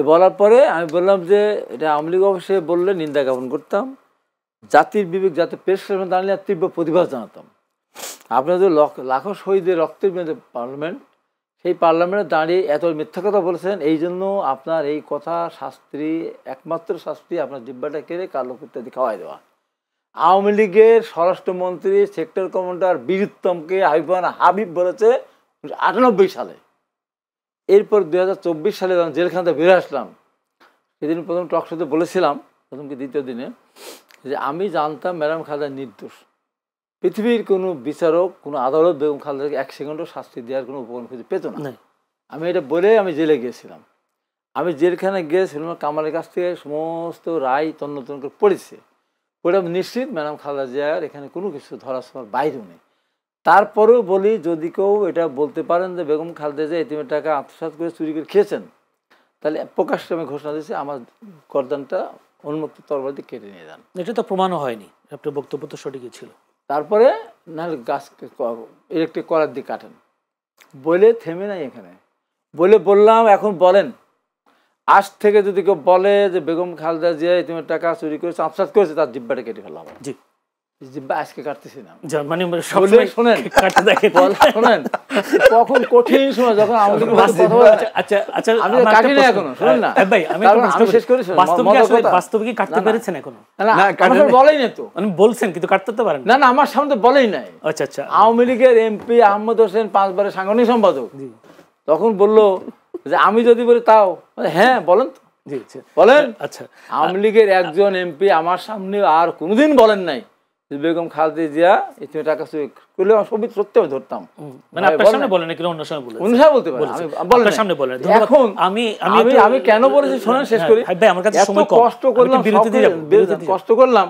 বলার পরে আমি বললাম যে এটা আওয়ামী লীগ অবশ্যই বললে নিন্দা জ্ঞাপন করতাম, জাতির বিবেক জাতীয় প্রেস ক্লাবে দাঁড়িয়ে তীব্র প্রতিবাদ জানাতাম। আপনাদের লাখো শহীদের রক্তের বিরুদ্ধে পার্লামেন্ট, সেই পার্লামেন্টে দাঁড়িয়ে এত মিথ্যা কথা বলেছেন, এই জন্য আপনার এই কথা শাস্ত্রী, একমাত্র শাস্তি আপনার জিব্বাটা কেড়ে কালো ইত্যাদি খাওয়াই দেওয়া। আওয়ামী লীগের স্বরাষ্ট্রমন্ত্রী সেক্টর কমান্ডার বীরুত্তমকে হাবিব বলেছে 1998 সালে। এরপর 2024 সালে যখন জেলখানাতে বেরিয়ে আসলাম, সেদিন প্রথম টক শোতে বলেছিলাম, প্রথম কি দ্বিতীয় দিনে, যে আমি জানতাম ম্যাডাম খালেদা নির্দোষ, পৃথিবীর কোনো বিচারক, কোনো আদালত বেগম খালেদাকে 1 সেকেন্ডও শাস্তি দেওয়ার কোনো উপকরণ খুঁজে পেত না। আমি এটা বলে আমি জেলে গিয়েছিলাম। আমি যেখানে গিয়েছিলাম কামালের কাছ থেকে সমস্ত রায় তন্ন করে পড়েছে, পড়ে আমি নিশ্চিত ম্যাডাম খালেদা জিয়ার এখানে কোনো কিছু ধরাছোঁয়ার বাইরেও নেই। তারপরেও বলি, যদি কেউ এটা বলতে পারেন যে বেগম খালেদা জিয়া এতিমের টাকা আত্মসাৎ করে চুরি করে খেয়েছেন, তাহলে প্রকাশ্যে আমি ঘোষণা দিচ্ছি আমার গর্দানটা উন্মুক্ত তরবারি দিয়ে কেটে নিয়ে যান। এটা তো প্রমাণও হয়নি, আপনার বক্তব্য তো সঠিকই ছিল। তারপরে নাহলে গাছকে ইলেকট্রিক কলার দিয়ে কাটেন বলে থেমে নাই এখানে। বললাম এখন বলেন, আজ থেকে যদি কেউ বলে যে বেগম খালেদা জিয়া এতিমের টাকা চুরি করেছে, আত্মসাৎ করেছে, তার জিব্বাটা কেটে ফেলা হবে। জি, জিব্বা আজকে কাটতেছি না। মানে শোনেন শোনেন, তখন কঠিন সময় যখন আমাদের আচ্ছা আচ্ছা আমি কাটি না এখনো, শুনুন না ভাই, আমি শেষ করি। বাস্তবে কি কাটতে পেরেছেন এখনো? বলেই না তো, মানে বলছেন কিন্তু কাটতে তো পারেন না। আমার সামনে বলেই নাই। আচ্ছা আচ্ছা, আওয়ামী লীগের এমপি আহমদ হোসেন 5 বারের সাংগঠনিক সম্পাদক তখন বললো যে আমি যদি বলি তাও, হ্যাঁ বলেন তো, বলেন। আচ্ছা, আওয়ামী লীগের একজন এমপি আমার সামনে আর কোনোদিন বলেন নাই বেগম খালেদা জিয়া এতে টাকা চুরি করলে সবই সত্যি আমি ধরতাম। মানে আপনার সামনে বলেন নাকি অন্য সময় বলেন? অন্য সময় বলতে পারেন, আমি আপনার সামনে বলেন। এখন আমি কেন বলেছি শোনেন, শেষ করি। ভাই আমার কাছে সময় কম, কষ্ট করলাম, কষ্ট করলাম।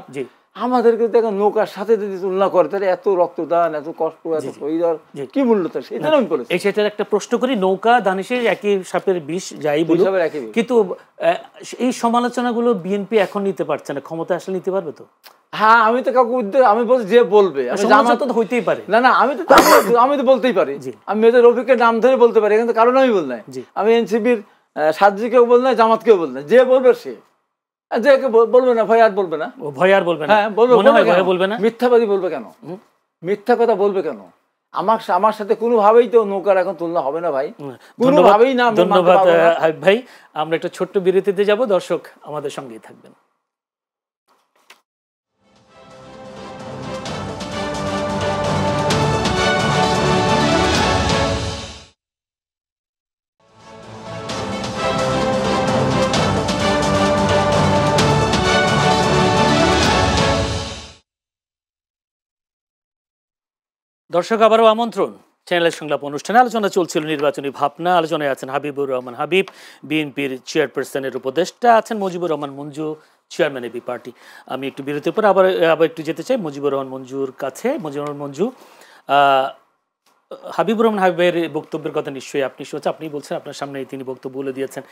আমাদেরকে দেখো নৌকার সাথে যদি তুলনা করে, তাহলে এত রক্তদান, এত কষ্ট, এত শহীদ কি মূল্য তার, সেটা আমি বলেছি। সেটার একটা প্রশ্ন করি, নৌকা দানিশের একই সাপের বিষ যাই বলুন, কিন্তু এই সমালোচনাগুলো বিএনপি এখন নিতে পারছে না, ক্ষমতা আসলে নিতে পারবে তো? হ্যাঁ, আমি তো কাউকে আমি বলছি যে বলবে, হইতেই পারে। না আমি তো বলতেই পারি। আমি মেজর রফিকের নাম ধরে বলতে পারি, এখানে কারণ আমি বল নাই। আমি এনসিপির সাজ্জিকেও বল নাই, জামাতকেও বল নাই। যে বলবে সে, যে বলবে না ভয় আর বলবে না, ভয় আর বলবে না। হ্যাঁ বলবে না। মিথ্যাবাদী বলবে কেন? মিথ্যা কথা বলবে কেন? আমার সাথে কোনোভাবেই তো নৌকার এখন তুলনা হবে না ভাই, কোনোভাবেই না। ধন্যবাদ ভাই, আমরা একটা ছোট্ট বিরতিতে যাব, দর্শক আমাদের সঙ্গেই থাকবেন। দর্শক আবারও আমন্ত্রণ চ্যানেলের সংলাপ অনুষ্ঠানে। আলোচনা চলছিল নির্বাচনী ভাবনা। আলোচনায় আছেন হাবিবুর রহমান হাবিব, বিএনপির চেয়ারপারসনের উপদেষ্টা, আছেন Mujibur Rahman Manju, chairman AB party. আমি একটু বিরতির পর আবার একটু যেতে চাই মুজিবুর রহমান মঞ্জুর কাছে। মুজিবুর রহমান মঞ্জু, হাবিবুর রহমান হাবিবের বক্তব্যের কথা নিশ্চয়ই আপনি শুনছেন, আপনি বলছেন আপনার সামনে তিনি বক্তব্য বলে দিয়েছেন।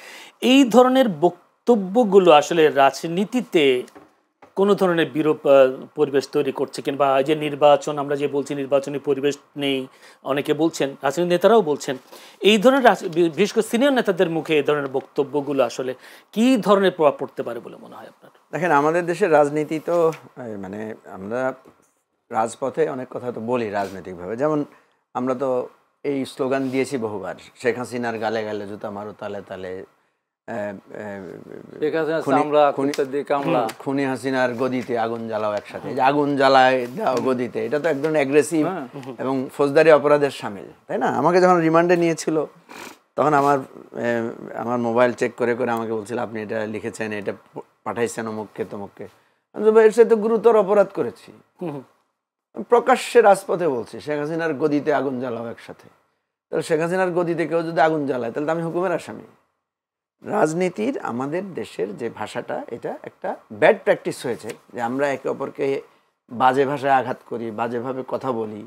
এই ধরনের বক্তব্যগুলো আসলে রাজনীতিতে কোন ধরনের বিরূপ পরিবেশ তৈরি করছে, কিংবা যে নির্বাচন আমরা যে বলছি নির্বাচনী পরিবেশ নেই, অনেকে বলছেন, রাজনৈতিক নেতারাও বলছেন, এই ধরনের বিশেষ করে সিনিয়র নেতাদের মুখে এই ধরনের বক্তব্যগুলো আসলে কি ধরনের প্রভাব পড়তে পারে বলে মনে হয় আপনার? দেখেন, আমাদের দেশের রাজনীতি তো মানে আমরা রাজপথে অনেক কথা তো বলি রাজনৈতিকভাবে, যেমন আমরা তো এই স্লোগান দিয়েছি বহুবার, শেখ হাসিনার গালে গালে জুতা মারো তালে তালে, খুনি হাসিনার গদিতে আগুন জ্বালাও একসাথে, আগুন জ্বালায় দাও গদিতে, এটা তো একদম অ্যাগ্রেসিভ এবং ফৌজদারি অপরাধের সামিল, তাই না? আমাকে যখন রিমান্ডে নিয়েছিল তখন আমার মোবাইল চেক করে করে আমাকে বলছিল আপনি এটা লিখেছেন, এটা পাঠাইছেন অমুককে তমুককে। এর সাথে গুরুতর অপরাধ করেছি, প্রকাশ্যে রাজপথে বলছি শেখ হাসিনার গদিতে আগুন জ্বালাও একসাথে। তাহলে শেখ হাসিনার গদিতে কেউ যদি আগুন জ্বালায় তাহলে তো আমি হুকুমের আসামি। রাজনীতির আমাদের দেশের যে ভাষাটা, এটা একটা ব্যাড প্র্যাকটিস হয়েছে যে আমরা একে অপরকে বাজে ভাষায় আঘাত করি, বাজেভাবে কথা বলি।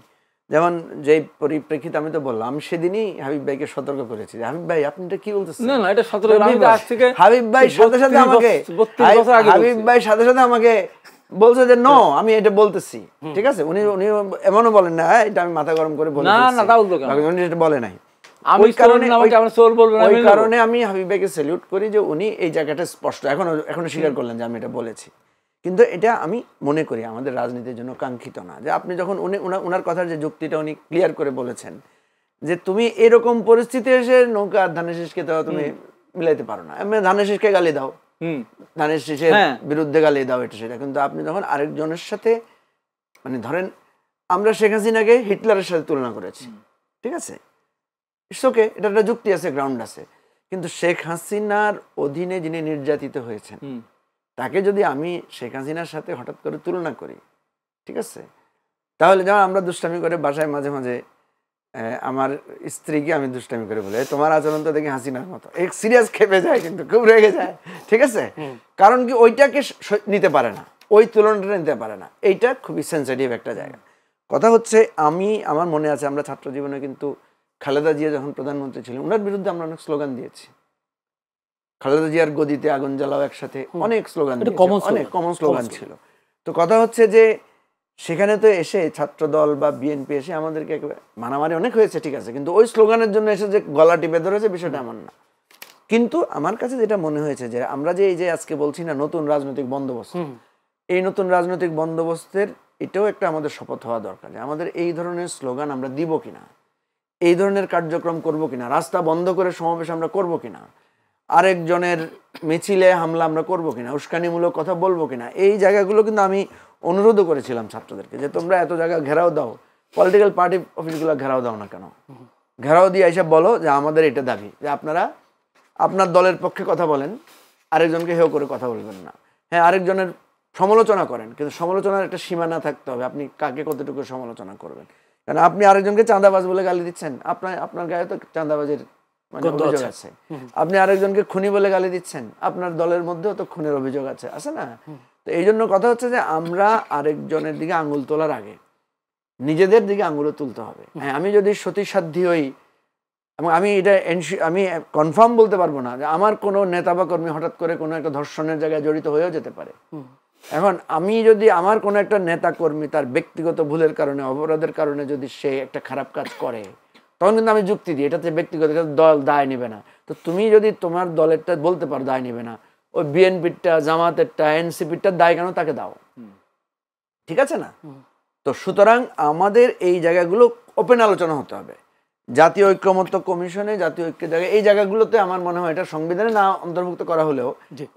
যেমন যে পরিপ্রেক্ষিতে আমি তো বললাম, আমি সেদিনই হাবিব ভাইকে সতর্ক করেছি, হাবিব ভাই আপনি এটা কি বলতেছেন? হাবিব ভাই সাথে সাথে আমাকে বলছে যে নো, আমি এটা বলতেছি, ঠিক আছে? উনি এমনও বলেন না এটা আমি মাথা গরম করে বলি, উনি এটা বলে নাই। ওই কারণে আমি হাবিব ভাইকে স্যালিউট করি যে উনি এই জায়গাটা স্পষ্ট এখনো স্বীকার করলেন যে আমি এটা বলেছি। কিন্তু এটা আমি মনে করি আমাদের রাজনীতির জন্য কাঙ্ক্ষিত না। যে আপনি যখন উনার কথার যে যুক্তিটা উনি ক্লিয়ার করে বলেছেন যে তুমি এরকম পরিস্থিতি এসে নৌকা ধানের শীষকে তো তুমি মিলাইতে পারো না, ধানের শীষকে গালি দাও, ধানের শীষের বিরুদ্ধে গালি দাও, এটা সেটা। কিন্তু আপনি যখন আরেকজনের সাথে, মানে ধরেন আমরা শেখ হাসিনাকে হিটলারের সাথে তুলনা করেছি, ঠিক আছে, ওকে, এটা একটা যুক্তি আছে, গ্রাউন্ড আছে। কিন্তু শেখ হাসিনার অধীনে যিনি নির্যাতিত হয়েছেন তাকে যদি আমি শেখ হাসিনার সাথে হঠাৎ করে তুলনা করি, ঠিক আছে, তাহলে যেমন আমরা দুষ্টামি করে বাসায় মাঝে মাঝে আমার স্ত্রীকে আমি দুষ্টামি করে বলি, তোমার আচরণ তো দেখি হাসিনার মতো, এক সিরিয়াস খেপে যায়, কিন্তু খুব রেগে যায়, ঠিক আছে? কারণ কি ওইটাকে নিতে পারে না, ওই তুলনাটা নিতে পারে না, এইটা খুবই সেন্সিটিভ একটা জায়গা। কথা হচ্ছে আমার মনে আছে আমরা ছাত্র জীবনে কিন্তু খালেদা জিয়া যখন প্রধানমন্ত্রী ছিলেন ওনার বিরুদ্ধে আমরা অনেক স্লোগান দিয়েছি। খালেদা জিয়ার গদিতে আগুন জ্বালাও, একসাথে অনেক স্লোগান, অনেক কমন স্লোগান ছিল। তো কথা হচ্ছে যে সেখানে তো এসে ছাত্র দল বা বিএনপি এসে আমাদেরকে মারামারি অনেক হয়েছে, ঠিক আছে, কিন্তু ওই স্লোগানের জন্য এসে যে গলা টিপে ধরেছে বিষয়টা এমন না। কিন্তু আমার কাছে যেটা মনে হয়েছে যে আমরা যে এই যে আজকে বলছি না নতুন রাজনৈতিক বন্দোবস্ত, এই নতুন রাজনৈতিক বন্দোবস্তের এটাও একটা আমাদের শপথ হওয়া দরকার যে আমাদের এই ধরনের স্লোগান আমরা দিব কিনা, এই ধরনের কার্যক্রম করব কিনা, রাস্তা বন্ধ করে সমাবেশ আমরা করব কিনা, আরেকজনের মিছিলে হামলা আমরা করব কিনা, উস্কানিমূলক কথা বলবো কিনা। এই জায়গাগুলো কিন্তু আমি অনুরোধও করেছিলাম ছাত্রদেরকে যে তোমরা এত জায়গা ঘেরাও দাও, পলিটিক্যাল পার্টি অফিসগুলো ঘেরাও দাও না কেন, ঘেরাও দিয়ে এসে বলো যে আমাদের এটা দাবি যে আপনারা আপনার দলের পক্ষে কথা বলেন, আরেকজনকে হেয় করে কথা বলবেন না। হ্যাঁ, আরেকজনের সমালোচনা করেন, কিন্তু সমালোচনার একটা সীমানা থাকতে হবে, আপনি কাকে কতটুকু সমালোচনা করবেন। কারণ আপনি আরেকজনকে চাঁদাবাজ বলে গালি দিচ্ছেন, আপনার গায়ে তো চাঁদাবাজের অভিযোগ আছে। আপনি আরেকজনকে খুনি বলে গালি দিচ্ছেন, আপনার দলের মধ্যেও তো খুনের অভিযোগ আছে না? তো এই জন্য কথা হচ্ছে যে আমরা আরেকজনের দিকে আঙুল তোলার আগে নিজেদের দিকে আঙুলও তুলতে হবে। হ্যাঁ, আমি যদি সতীসাধ্যী হই এবং আমি কনফার্ম বলতে পারবো না যে আমার কোনো নেতা বা কর্মী হঠাৎ করে কোনো একটা ধর্ষণের জায়গায় জড়িত হয়েও যেতে পারে। এখন আমি যদি আমার কোনো একটা নেতা কর্মী তার ব্যক্তিগত ভুলের কারণে, অপরাধের কারণে যদি সে একটা খারাপ কাজ করে, তখন কিন্তু আমি যুক্তি দিই এটাতে ব্যক্তিগত, দল দায় নেবে না। তো তুমি যদি তোমার দলেরটা বলতে পারো দায় নেবে না, ওই বিএনপিরটা, জামাতেরটা, এনসিপিরটা দায় কেন তাকে দাও, ঠিক আছে না? তো সুতরাং আমাদের এই জায়গাগুলো ওপেন আলোচনা হতে হবে। জাতীয় ঐক্যমত্য কমিশনে, জাতীয় ঐক্যের জায়গায়, এই জায়গাগুলোতে আমার মনে হয় এটা সংবিধানে না অন্তর্ভুক্ত করা হলেও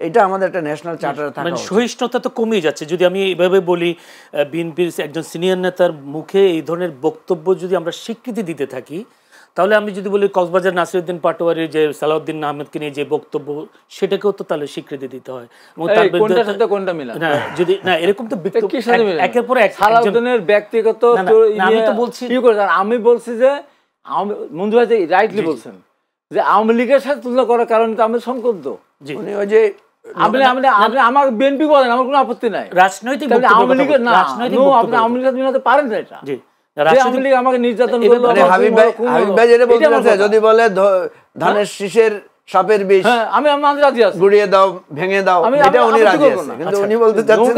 এটা আমাদের একটা ন্যাশনাল চার্টারে থাকা উচিত। সহিষ্ণুতা তো কমে যাচ্ছে। যদি আমি এইভাবে বলি, বিএনপির একজন সিনিয়র নেতার মুখে এই ধরনের বক্তব্য যদি আমরা স্বীকৃতি দিতে থাকি, তাহলে আমি যদি বলি কক্সবাজার নাসিরউদ্দিন পাটোয়ারির যে সালাউদ্দিন আহমেদকে নিয়ে যে বক্তব্য, সেটাকেও তো তাহলে স্বীকৃতি দিতে হয়। যদি না এরকম তো একের পর এক সালাউদ্দিনের ব্যক্তিগত, আমি তো বলছি, আমি বলছি যে মঞ্জু ভাই রাইটলি বলছেন যে আওয়ামী লীগের সাথে তুলনা করার কারণে তো আমি সংকল্প। উনি ওই যে আমার বিএনপি বলেন, আমার কোনো আপত্তি নাই, রাজনৈতিক আওয়ামী লীগের না, আপনি আওয়ামী লীগের মিলাতে পারেন না। এটা আওয়ামী লীগ আমাকে নির্যাতন করলো। হাবিব ভাই যেটা বলতে চাচ্ছে, যদি বলে ধানের শীষের সাপের বিষ আমি রাজি আছি, গুড়িয়ে দাও, ভেঙে দাও, এটা উনি রাজি আছেন, কিন্তু উনি বলতে চাচ্ছেন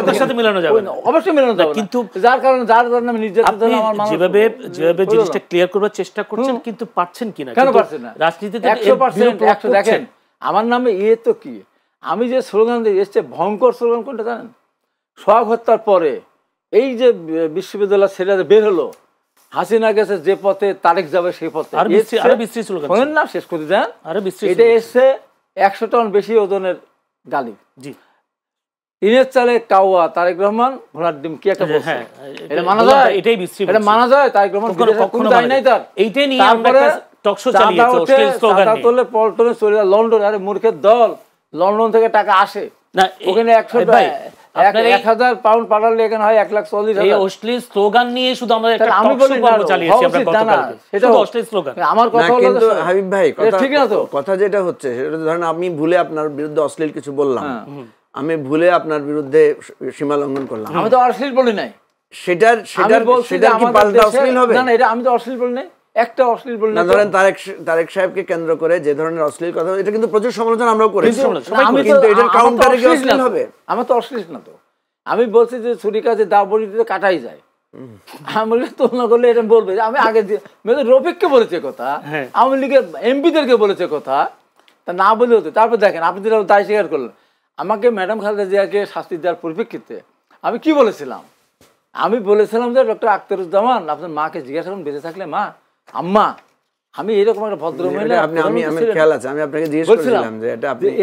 যে সাথে মেলানো যাবে না। অবশ্যই মেলানো যাবে, কিন্তু যার কারণে আমি নির্যাতন, যেভাবে জিনিসটা ক্লিয়ার করবার চেষ্টা করছেন, কিন্তু পারছেন কিনা? কেন পারছেন না? রাজনীতিতে 100% দেখেন আমার নামে তো কি, আমি যে স্লোগান দিয়ে এসছে, ভয়ঙ্কর স্লোগান কোনটা জানেন? সোহাগ হত্যার পরে এই যে বিশ্ববিদ্যালয় ছেড়ে বের হলো, হাসিনা গেছে যে পথে, তারেক যাবে সেই পথে, শোনেন না, শেষ করে দেন। এটা এসছে 100 টন বেশি ওজনের গালি। জি, টিনের চালে কাওয়া, তারেক রহমান ঘোড়ার ডিম, কি একটা বলছে, এটা মানা যায়? এটাই বিশ্রী, এটা মানা যায়? তারেক রহমান কখনো যায় নাই তার, এইটাই নিয়ে তারপরে টকশো চালিয়েছে, অশ্লীল স্লোগান নিয়ে। তারপরে পল্টনে চলে যায় লন্ডন। আরে মূর্খের দল, লন্ডন থেকে টাকা আসে না, ওখানে 1,000 পাউন্ড পাঠালে এখানে হয় 1,40,000। এই অশ্লীল স্লোগান নিয়ে শুধু আমরা একটা টকশো পর্ব চালিয়েছি আমরা গতকালকে, সেটা অশ্লীল স্লোগান। আমার কথা হলো, কিন্তু হাবিব ভাই ঠিক না তো কথা যেটা হচ্ছে, সেটা ধরেন আমি ভুলে আপনার বিরুদ্ধে অশ্লীল কিছু বললাম, আমি ভুলে আপনার বিরুদ্ধে সীমা লঙ্ঘন করলাম, আমি তো অশ্লীল বলি নাই, সেটার কি পাল্টা অশ্লীল হবে? না না, এটা আমি তো অশ্লীল বলি নাই, একটা অশ্লীল বলি না। ধরেন তারেক সাহেবকে কেন্দ্র করে যে ধরনের অশ্লীল কথা, এটা কিন্তু প্রচুর সমালোচনা আমরাও করেছি, কিন্তু এটার কাউন্টারে কি অশ্লীল হবে? আমার তো অশ্লীল না তো, আমি বলছি যে ছুরি কাজে দা বড়ি দিতে কাটাই যায়, আমি তুলনা করলে এটা বলবে। আমি আগে রফিককে বলেছে কথা, আওয়ামী লীগের এমপিদেরকে বলেছে কথা, তা না বলে হতো। তারপর দেখেন আপনি যেটা দায় স্বীকার করলেন, আমাকে ম্যাডাম খালেদা জিয়াকে শাস্তি দেওয়ার পরিপ্রেক্ষিতে আমি কি বলেছিলাম? আমি বলেছিলাম যে ডক্টর আখতারুজ্জামান, আপনার মাকে জিজ্ঞাসা করুন বেঁচে থাকলে, মা, আম্মা, আমি এরকম একটা ভদ্র মহিলা,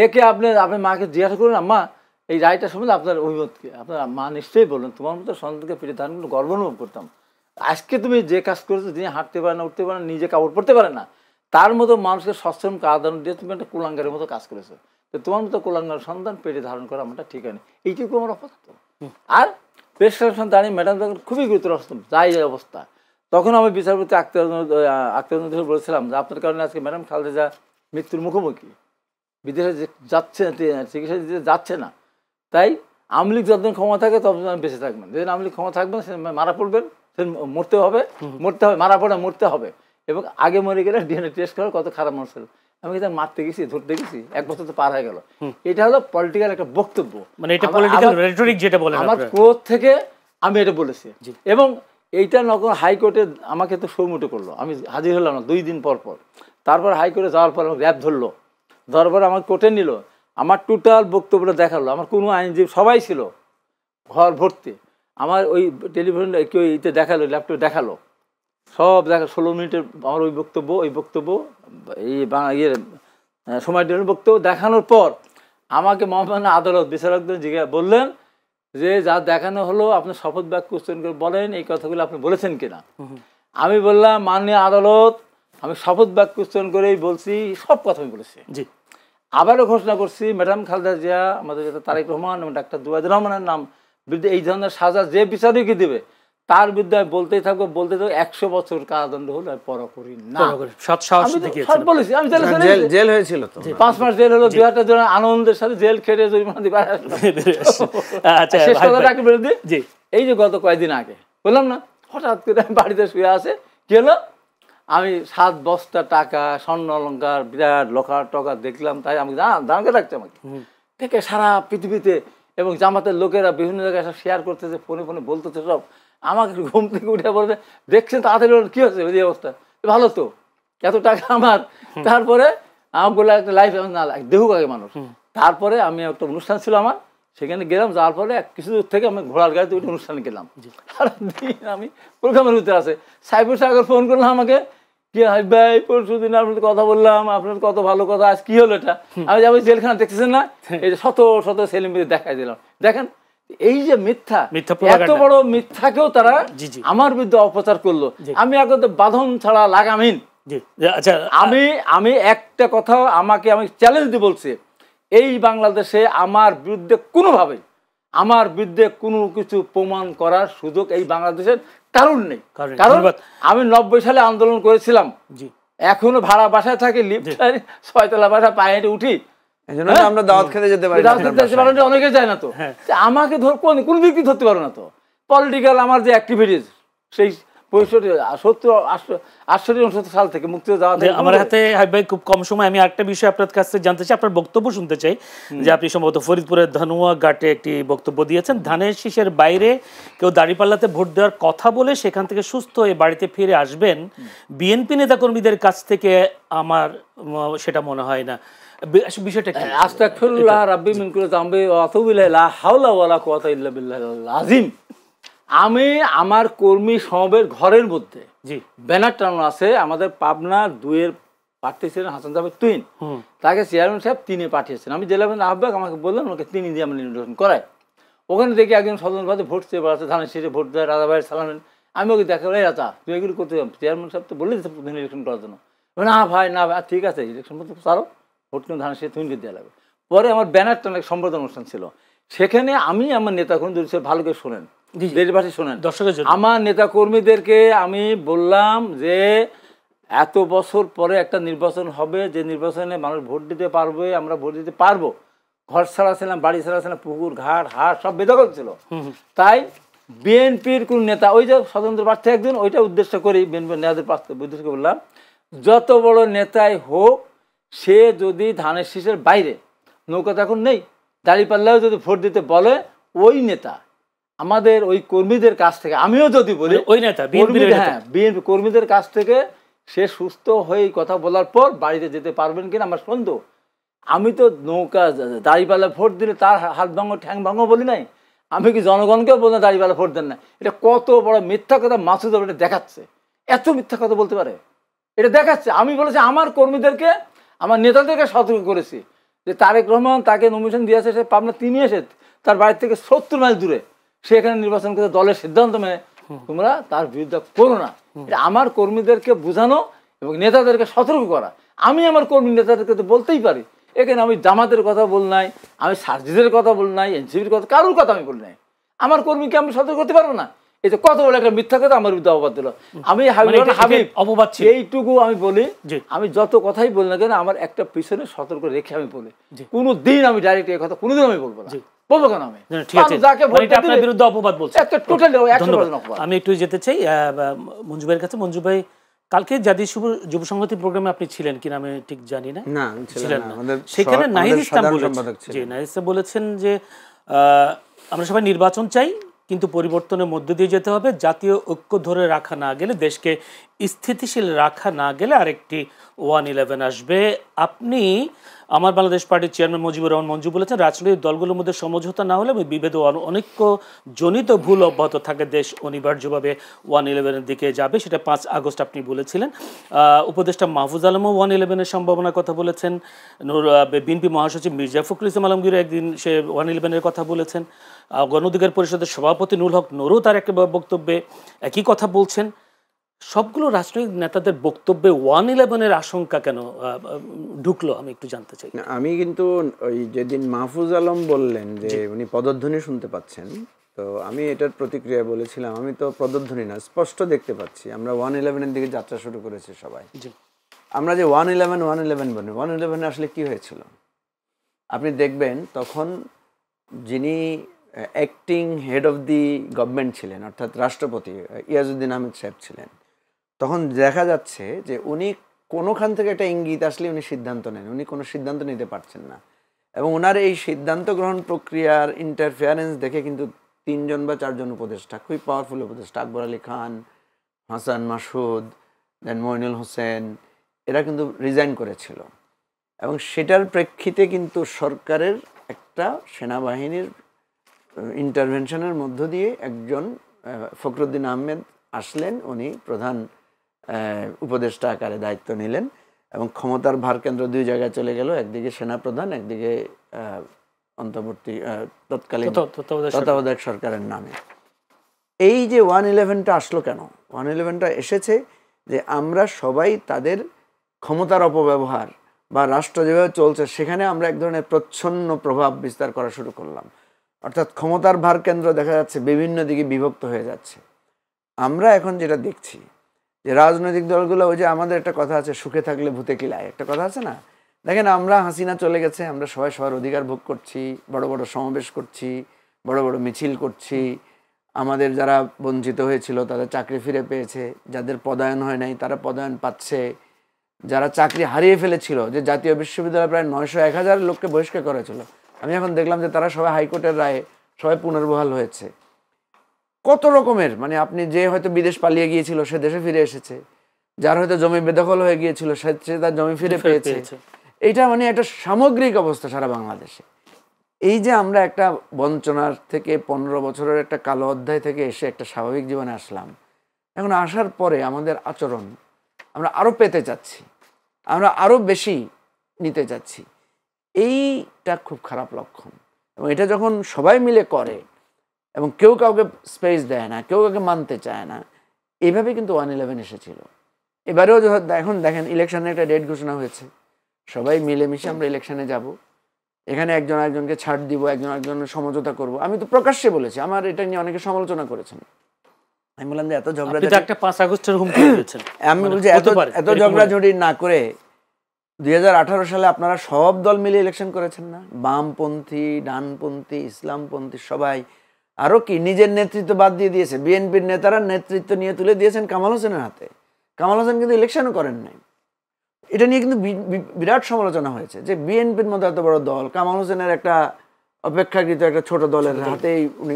একে আপনি মাকে জিজ্ঞাসা করুন, আম্মা এই রায়টা সম্বন্ধে আপনার অভিমত কি? আপনার মা নিশ্চয়ই বললেন, তোমার মতো সন্তানকে পেটে ধারণ করে গর্ব অনুভব করতাম। আজকে তুমি যে কাজ করেছো, যিনি হাঁটতে পারে না, উঠতে পারে না, নিজে কাপড় পরতে পারে না, তার মতো মানুষকে সশ্রম কাদান দিয়ে তুমি একটা কুলাঙ্গারের মতো কাজ করেছো। তো তোমার মতো কুলাঙ্গার সন্তান পেটে ধারণ করা আমারটা ঠিক হয়নি, এইটুকু আমার অপরাধ। আর প্রেসক্রিপশন দাঁড়িয়ে ম্যাডাম তখন খুবই গুরুতর অবস্থা, যাই অবস্থা, তখন আমি বিচারপতি আক্তার বলেছিলাম যে আপনার কারণে আজকে ম্যাডাম খালেদা মৃত্যুর মুখোমুখি, বিদেশে যাচ্ছে চিকিৎসা দিতে যাচ্ছে না, তাই আওয়ামী লীগ যতদিন ক্ষমতা থাকে ততদিন আমি বেঁচে থাকবেন, যেদিন আওয়ামী লীগ ক্ষমতা থাকবেন সে মারা পড়বেন, সে মরতে হবে, মারা পড়ে মরতে হবে, এবং আগে মরে গেলে ডিএনএ টেস্ট করে কত খারাপ মানুষ ছিল। আমি কিন্তু মারতে গেছি, ধরতে গেছি, 1 বছর তো পার হয়ে গেল। এটা হলো পলিটিক্যাল একটা বক্তব্য, মানে এটা পলিটিক্যাল রেটরিক যেটা বলেন আমার ক্রোধ থেকে আমি এটা বলেছি। এবং এইটা নগর হাইকোর্টে আমাকে তো সৌমুটো করলো, আমি হাজির হলাম না 2 দিন পর পর। তারপর হাইকোর্টে যাওয়ার পর র্যাব ধরলো, ধরার পর আমার কোর্টে নিল, আমার টোটাল বক্তব্যটা দেখালো, আমার কোনো আইনজীবী সবাই ছিল ঘর ভর্তি, আমার ওই টেলিভিশন ইতে দেখালো, ল্যাপটপে দেখালো, সব দেখা 16 মিনিটের আমার ওই বক্তব্য এই ইয়ের সময় বক্তব্য দেখানোর পর আমাকে মহামান্য আদালত বিচারকদের বললেন যে যা দেখানো হলো আপনি শপথ বাক্য উচ্চারণ করে বলেন এই কথাগুলো আপনি বলেছেন কিনা। আমি বললাম মাননীয় আদালত, আমি শপথ বাক্য উচ্চারণ করেই বলছি, সব কথা আমি বলেছি। জি, আবারও ঘোষণা করছি ম্যাডাম খালেদা জিয়া, আমাদের তারেক রহমান এবং ডাক্তার জুবাইদুর রহমানের নাম বিরুদ্ধে এই ধরনের সাজা যে বিচারকই দেবে তার বিরুদ্ধে আমি বলতেই থাকবো 100 বছর কারাদণ্ড হলো আমি পর করি না। বলেছি আমি জেল হয়েছিল তো, 5 মাস জেল হলো, 2 জন আনন্দের সাথে জেল খেটে জরিমানা দিয়ে এই যে গত কয়েকদিন আগে বললাম না, হঠাৎ করে আমি বাড়িতে শুয়ে আছে, কি হলো, আমি 7 বস্তা টাকা, স্বর্ণ অলঙ্কার, বিরাট লোকার টকা দেখলাম, তাই আমি দাঁড়াতে রাখছি আমাকে দেখে সারা পৃথিবীতে, এবং জামাতের লোকেরা বিভিন্ন জায়গায় শেয়ার করতেছে, ফোনে বলতেছে, সব আমাকে ঘুম থেকে উঠে বলবে দেখছেন তাড়াতাড়ি কি হচ্ছে এই অবস্থা, ভালো তো এত টাকা আমার। তারপরে আমার বলে একটা লাইফ না দেহুক আগে মানুষ। তারপরে আমি একটা অনুষ্ঠান ছিল আমার, সেখানে গেলাম, যাওয়ার পরে কিছু দূর থেকে আমি ঘোড়ার গাড়িতে উঠে অনুষ্ঠানে গেলাম। সারাদিন আমি প্রোগ্রামের ভিতরে আছে, সাইফুর সাগর ফোন করলাম আমাকে, কি হাই ভাই পরশু দিন আপনার কথা বললাম, আপনার কত ভালো কথা, আজ কি হলো এটা, আমি যাবো জেলখানা দেখতেছেন না, এই যে শত সেলিব্রিটি দেখাই দিলাম, দেখেন এই যে মিথ্যা, এত বড় মিথ্যাকেও তারা আমার বিরুদ্ধে অপপ্রচার করলো। আমি একদম বাঁধন ছাড়া লাগামহীন, আমি একটা কথা আমি চ্যালেঞ্জ দিয়ে বলছি, এই বাংলাদেশে আমার বিরুদ্ধে কোনোভাবে আমার বিরুদ্ধে কোনো কিছু প্রমাণ করার সুযোগ এই বাংলাদেশের কারণ নেই। কারণ আমি 90 সালে আন্দোলন করেছিলাম, এখনো ভাড়া বাসায় থাকি, লিফট 6 তলা বাসা পায়ে হেঁটে উঠি, আমরা দাওয়াত খেতে যেতে পারি, অনেকে যায় না তো, আমাকে কোন দিক দিয়ে ধরতে পারো না তো। পলিটিক্যাল আমার যে অ্যাক্টিভিটিস সেই 68 সাল থেকে মুক্তি যাওয়া, আমার হাতে ভাই খুব কম সময়, আমি একটা বিষয় আপনার কাছ থেকে জানতে চাই, আপনার বক্তব্য শুনতে চাই, যে আপনি সম্ভবত ফরিদপুরের ধানুয়া ঘাটে একটি বক্তব্য দিয়েছেন, ধানের শীষের বাইরে কেউ দাঁড়িপাল্লাতে ভোট দেওয়ার কথা বলে সেখান থেকে সুস্থ হয়ে বাড়িতে ফিরে আসবেন, বিএনপি নেতাকর্মীদের কাছ থেকে আমার সেটা মনে হয় না। বিষয়টা কি? আস্তাগফিরুল্লাহ রাব্বি মিন কুল্লি যামবি ওয়া আতুবু ইলাইহি, লা হাওলা ওয়ালা কুওয়াতা ইল্লা বিল্লাহিল আযীম। আমি আমার কর্মী সমাবেশ ঘরের মধ্যে ব্যানার টানানো আছে, আমাদের পাবনা 2-এর প্রার্থী ছিলেন হাসান জাবেদ তুহিন, তাকে চেয়ারম্যান সাহেব 3-এ পাঠিয়েছেন, আমি জেলা আহ্বায়ক, আমাকে বললেন ওকে 3 দিয়ে আমরা নির্বাচন করাই। ওখানে দেখি একজন স্বতন্ত্রভাবে ভোট চেয়ে বেড়াচ্ছে, ধানের শীষে ভোট দেয়, রাজা ভাইয়ের সালামেন। আমি ওকে দেখা এই রাজা তুই এগুলো করতে, চেয়ারম্যান সাহেব তো বলে দিচ্ছে ইলেকশন করার জন্য, না ভাই ঠিক আছে ইলেকশন করতে চারো, ভোট কিন্তু ধানের শীষে তুহিনকে দেওয়া লাগবে। পরে আমার ব্যানার টানা সম্বর্ধনা অনুষ্ঠান ছিল, সেখানে আমি আমার নেতা কর্মী ভালো করে শোনেন, আমার নেতা কর্মীদেরকে আমি বললাম যে এত বছর পরে একটা নির্বাচন হবে, যে নির্বাচনে মানুষ ভোট দিতে পারবে, আমরা ভোট দিতে পারবো, ঘর ছাড়া ছিলাম, বাড়ি ছাড়া ছিলাম, পুকুর ঘাট হাট সব বেদখল ছিল। তাই বিএনপির কোন নেতা, ওই যে স্বতন্ত্র প্রার্থী একজন, ওইটা উদ্দেশ্য করেই বিএনপির নেতাদের উদ্দেশ্য করে বললাম, যত বড় নেতাই হোক, সে যদি ধানের শীষের বাইরে, নৌকা তখন নেই, দাঁড়িপাল্লাও যদি ভোট দিতে বলে, ওই নেতা আমাদের ওই কর্মীদের কাছ থেকে, আমিও যদি বলি ওই নেতা বিএনপি কর্মীদের কাছ থেকে সে সুস্থ হয়ে কথা বলার পর বাড়িতে যেতে পারবেন কিনা আমার সন্দেহ। আমি তো নৌকা দাঁড়িপাল্লা ভোট দিলে তার হাত ভাঙো ঠ্যাং ভাঙো বলি নাই, আমি কি জনগণকেও বলি না দাঁড়িপাল্লা ভোট দেন না। এটা কত বড় মিথ্যা কথা মাসুদ এটা দেখাচ্ছে, এত মিথ্যা কথা বলতে পারে, এটা দেখাচ্ছে। আমি বলেছি আমার কর্মীদেরকে, আমার নেতাদেরকে সতর্ক করেছি যে তারেক রহমান তাকে নমিনেশন দিয়েছে, সে পাবনা 3 এসে তার বাড়ি থেকে 70 মাইল দূরে, সে এখানে নির্বাচন করতে দলের সিদ্ধান্ত মেনে তোমরা তার বিরুদ্ধে করো না। এটা আমার কর্মীদেরকে বোঝানো এবং নেতাদেরকে সতর্ক করা। আমি আমার কর্মী নেতাদেরকে তো বলতেই পারি, এখানে আমি জামাতের কথা বল নাই, আমি সার্জিদের কথা বল নাই, এনসিপির কথা, কারোর কথা আমি বলি নাই। আমার কর্মীকে আমি সতর্ক করতে পারবো না, এই যে কত বড় একটা মিথ্যা কথা আমার বিরুদ্ধে অপবাদ দিল। আমি হাবিব অপবাদ এইটুকু আমি বলি, আমি যত কথাই বলি না কেন আমার একটা পিছনে সতর্ক রেখে আমি বলি, কোনোদিন আমি ডাইরেক্ট এই কথা কোনোদিন আমি বলবো না। বলবো কেন আমি? ঠিক আছে, আপনার বিরুদ্ধে অপবাদ বলছে। আমি একটু যেতে চাই মঞ্জু ভাইয়ের কাছে। মঞ্জু ভাই, কালকে জাতীয় যুব সংহতি প্রোগ্রামে আপনি ছিলেন কিনা আমি ঠিক জানি না। ছিলেন না। সেখানে নাহিদ ইসলাম বলেছেন যে আমরা সবাই নির্বাচন চাই, কিন্তু পরিবর্তনের মধ্য দিয়ে যেতে হবে। জাতীয় ঐক্য ধরে রাখা না গেলে, দেশকে স্থিতিশীল রাখা না গেলে আরেকটি 1-11 আসবে। আপনি আমার বাংলাদেশ পার্টির চেয়ারম্যান মুজিবুর রহমান মঞ্জু বলেছেন, রাজনৈতিক দলগুলোর মধ্যে সমঝোতা না হলে বিভেদ ও অনৈক্য জনিত ভুল অব্যাহত থাকে, দেশ অনিবার্যভাবে 1-11-এর দিকে যাবে। সেটা 5 আগস্ট আপনি বলেছিলেন। উপদেষ্টা মাহফুজ আলমও 1-11-এর সম্ভাবনার কথা বলেছেন। বিএনপি মহাসচিব মির্জা ফখরুল ইসলাম আলমগীর একদিন সে 1-11-এর কথা বলেছেন। গণ অধিকার পরিষদের সভাপতি নুরুল হক নুরও তার একটা বক্তব্যে একই কথা বলছেন। সবগুলো রাজনৈতিক নেতাদের বক্তব্যে 1-11-এর আশঙ্কা কেন ঢুকলো আমি একটু জানতে চাই। আমি কিন্তু ওই যেদিন মাহফুজ আলম বললেন যে উনি পদধ্বনি শুনতে পাচ্ছেন, তো আমি এটার প্রতিক্রিয়া বলেছিলাম, আমি তো পদধ্বনি না, স্পষ্ট দেখতে পাচ্ছি আমরা 1-11-এর দিকে যাত্রা শুরু করেছি সবাই। আমরা যে 1-11 বলি, 1-11 আসলে কি হয়েছিল আপনি দেখবেন, তখন যিনি acting head of the government ছিলেন, অর্থাৎ রাষ্ট্রপতি ইয়াজউদ্দিন আহমেদ সাহেব ছিলেন, তখন দেখা যাচ্ছে যে উনি কোনোখান থেকে একটা ইঙ্গিত আসলে উনি সিদ্ধান্ত নেন, উনি কোনো সিদ্ধান্ত নিতে পারছেন না। এবং ওনার এই সিদ্ধান্ত গ্রহণ প্রক্রিয়ার ইন্টারফেয়ারেন্স দেখে কিন্তু 3 বা 4 উপদেষ্টা, খুবই পাওয়ারফুল উপদেষ্টা, আকবর আলী খান, হাসান মাসুদ, দেন মইনুল হোসেন, এরা কিন্তু রিজাইন করেছিল। এবং সেটার প্রেক্ষিতে কিন্তু সরকারের একটা সেনাবাহিনীর ইন্টারভেনশনের মধ্য দিয়ে একজন ফখরুদ্দিন আহমেদ আসলেন, উনি প্রধান উপদেষ্টা আকারে দায়িত্ব নিলেন এবং ক্ষমতার ভারকেন্দ্র 2 জায়গায় চলে গেল, একদিকে সেনাপ্রধান, একদিকে অন্তর্বর্তী তৎকালীন তত্ত্বাবধায়ক সরকারের নামে। এই যে 1-11টা আসলো কেন? 1-11টা এসেছে যে আমরা সবাই তাদের ক্ষমতার অপব্যবহার বা রাষ্ট্র যেভাবে চলছে সেখানে আমরা এক ধরনের প্রচ্ছন্ন প্রভাব বিস্তার করা শুরু করলাম। অর্থাৎ ক্ষমতার ভারকেন্দ্র দেখা যাচ্ছে বিভিন্ন দিকে বিভক্ত হয়ে যাচ্ছে। আমরা এখন যেটা দেখছি যে রাজনৈতিক দলগুলো, ওই যে আমাদের একটা কথা আছে, সুখে থাকলে ভূতে কিলায়, একটা কথা আছে না? দেখেন, আমরা হাসিনা চলে গেছে, আমরা সবাই সবার অধিকার ভোগ করছি, বড় বড় সমাবেশ করছি, বড় বড় মিছিল করছি, আমাদের যারা বঞ্চিত হয়েছিল তাদের চাকরি ফিরে পেয়েছে, যাদের পদায়ন হয় নাই তারা পদায়ন পাচ্ছে, যারা চাকরি হারিয়ে ফেলেছিল, যে জাতীয় বিশ্ববিদ্যালয় প্রায় 900-1000 লোককে বহিষ্কার করেছিল, আমি এখন দেখলাম যে তারা সবাই হাইকোর্টের রায়ে সবাই পুনর্বহাল হয়েছে। কত রকমের, মানে আপনি যে হয়তো বিদেশ পালিয়ে গিয়েছিল সে দেশে ফিরে এসেছে, যার হয়তো জমি বেদখল হয়ে গিয়েছিল সে তার জমি ফিরে পেয়েছে। এইটা মানে একটা সামগ্রিক অবস্থা সারা বাংলাদেশে। এই যে আমরা একটা বঞ্চনার থেকে 15 বছরের একটা কালো অধ্যায় থেকে এসে একটা স্বাভাবিক জীবনে আসলাম, এখন আসার পরে আমাদের আচরণ আমরা আরও পেতে চাচ্ছি, আমরা আরও বেশি নিতে চাচ্ছি, এইটা খুব খারাপ লক্ষণ। এবং এটা যখন সবাই মিলে করে এবং কেউ কাউকে স্পেস দেয় না, কেউ কাউকে মানতে চায় না, এইভাবে কিন্তু 1-11 এসেছিল। এবারেও এখন দেখেন ইলেকশনের একটা ডেট ঘোষণা হয়েছে, সবাই মিলেমিশে আমরা ইলেকশনে যাব, এখানে একজন একজনকে ছাড় দিব, একজন একজনের সমঝোতা করব। আমি তো প্রকাশ্যে বলেছি, আমার এটা নিয়ে অনেকে সমালোচনা করেছেন, আমি বললাম যে এত ঝগড়াঝাটি, 5 আগস্টের হুমকি দিয়েছেন, আমি বলছি এত ঝগড়াঝাটি না করে 2018 সালে আপনারা সব দল মিলে ইলেকশন করেছেন না, বামপন্থী, ডানপন্থী, ইসলামপন্থী সবাই, আরও কি নিজের নেতৃত্ব বাদ দিয়ে দিয়েছে, বিএনপির নেতারা নেতৃত্ব নিয়ে তুলে দিয়েছেন কামাল হোসেনের হাতে। কামাল হোসেন কিন্তু ইলেকশনও করেন নাই। এটা নিয়ে কিন্তু বিরাট সমালোচনা হয়েছে যে বিএনপির মতো এত বড় দল কামাল হোসেনের একটা অপেক্ষাকৃত একটা ছোট দলের হাতেই উনি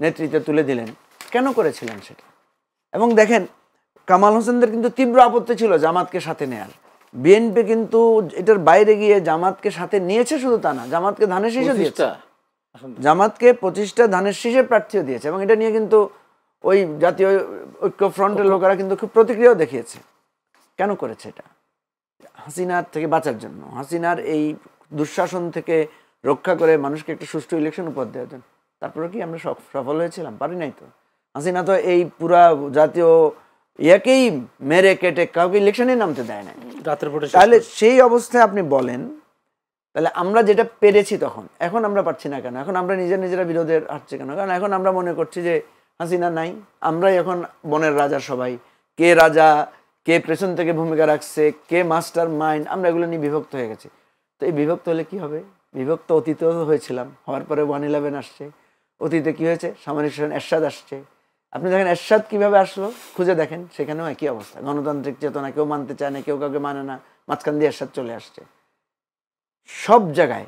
নেতৃত্ব তুলে দিলেন। কেন করেছিলেন সেটা? এবং দেখেন, কামাল হোসেনদের কিন্তু তীব্র আপত্তি ছিল জামাতকে সাথে নেয়ার। বিএনপি কিন্তু এটার বাইরে গিয়ে জামাতকে সাথে নিয়েছে, শুধু তা না, জামাতকে ধানের শীষে দিয়েছে, জামাতকে 25টা ধানের শীষে প্রার্থীও দিয়েছে। এবং এটা নিয়ে কিন্তু ওই জাতীয় ঐক্য ফ্রন্টের লোকেরা কিন্তু খুব প্রতিক্রিয়াও দেখিয়েছে। কেন করেছে এটা? হাসিনার থেকে বাঁচার জন্য, হাসিনার এই দুঃশাসন থেকে রক্ষা করে মানুষকে একটা সুষ্ঠু ইলেকশন উপহার দেওয়ার জন্য। তারপরে কি আমরা সফল হয়েছিলাম? পারি নাই তো। হাসিনা তো এই পুরা জাতীয় ইয়াকেই মেরে কেটে কাউকে ইলেকশনে নামতে দেয় না। তাহলে সেই অবস্থায় আপনি বলেন, তাহলে আমরা যেটা পেরেছি তখন, এখন আমরা পারছি না কেন? এখন আমরা নিজেরা বিরোধের হাঁটছি কেন? কারণ এখন আমরা মনে করছি যে হাসিনা নাই, আমরাই এখন বনের রাজা সবাই। কে রাজা, কে পেছন থেকে ভূমিকা রাখছে, কে মাস্টার মাইন্ড, আমরা এগুলো নিয়ে বিভক্ত হয়ে গেছি। তো এই বিভক্ত হলে কি হবে? বিভক্ত অতীতেও হয়েছিলাম, হওয়ার পরে 1/11 আসছে। অতীতে কি হয়েছে? সামরিক শাসন এরশাদ আসছে। আপনি দেখেন এরশাদ কিভাবে আসলো, খুঁজে দেখেন, সেখানেও একই অবস্থা। গণতান্ত্রিক চেতনা কেউ মানতে চায় না, কেউ কাউকে মানে না, মাঝখান দিয়ে এরশাদ চলে আসছে। সব জায়গায়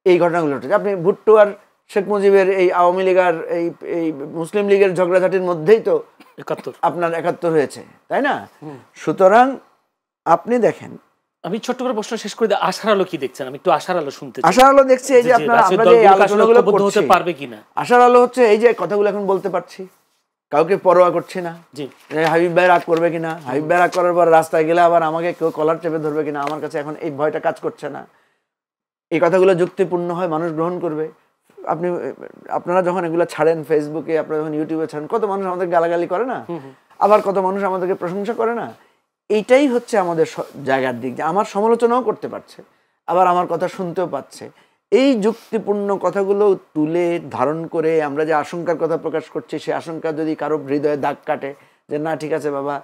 এই ঘটনাগুলো ঘটেছে। আপনি ভুট্টো আর শেখ মুজিবের এই আওয়ামী লীগ আর এই মুসলিম লীগের ঝগড়াঝাটির মধ্যেই তো 71 আপনার 71 হয়েছে, তাই না? সুতরাং আপনি দেখেন, আমি ছোট্ট করে প্রশ্ন শেষ করে দিই, আশার আলো কি দেখছেন? আমি একটু আশার আলো শুনতে চাই। আশার আলো দেখছি এই যে আপনারা, আমরা যে আলোচনাগুলো করছি, পারবে কিনা, আশার আলো হচ্ছে এই যে কথাগুলো এখন বলতে পারছি, কাউকে পরোয়া করছি না। জি, হাবিব ভাই রাগ করবে কিনা, হাবিব ভাই রাগ করার পর রাস্তায় গেলে আবার আমাকে কেউ কলার চেপে ধরবে কিনা, আমার কাছে এখন এই ভয়টা কাজ করছে না। এই কথাগুলো যুক্তিপূর্ণ হয়, মানুষ গ্রহণ করবে। আপনারা যখন এগুলো ছাড়েন ফেসবুকে, আপনারা যখন ইউটিউবে ছাড়েন, কত মানুষ আমাদের গালাগালি করে না, আবার কত মানুষ আমাদেরকে প্রশংসা করে না। এইটাই হচ্ছে আমাদের জায়গার দিক, যে আমার সমালোচনাও করতে পারছে, আবার আমার কথা শুনতেও পাচ্ছে। এই যুক্তিপূর্ণ কথাগুলো তুলে ধারণ করে আমরা যে আশঙ্কার কথা প্রকাশ করছি, সেই আশঙ্কা যদি কারো হৃদয়ে দাগ কাটে যে না ঠিক আছে বাবা,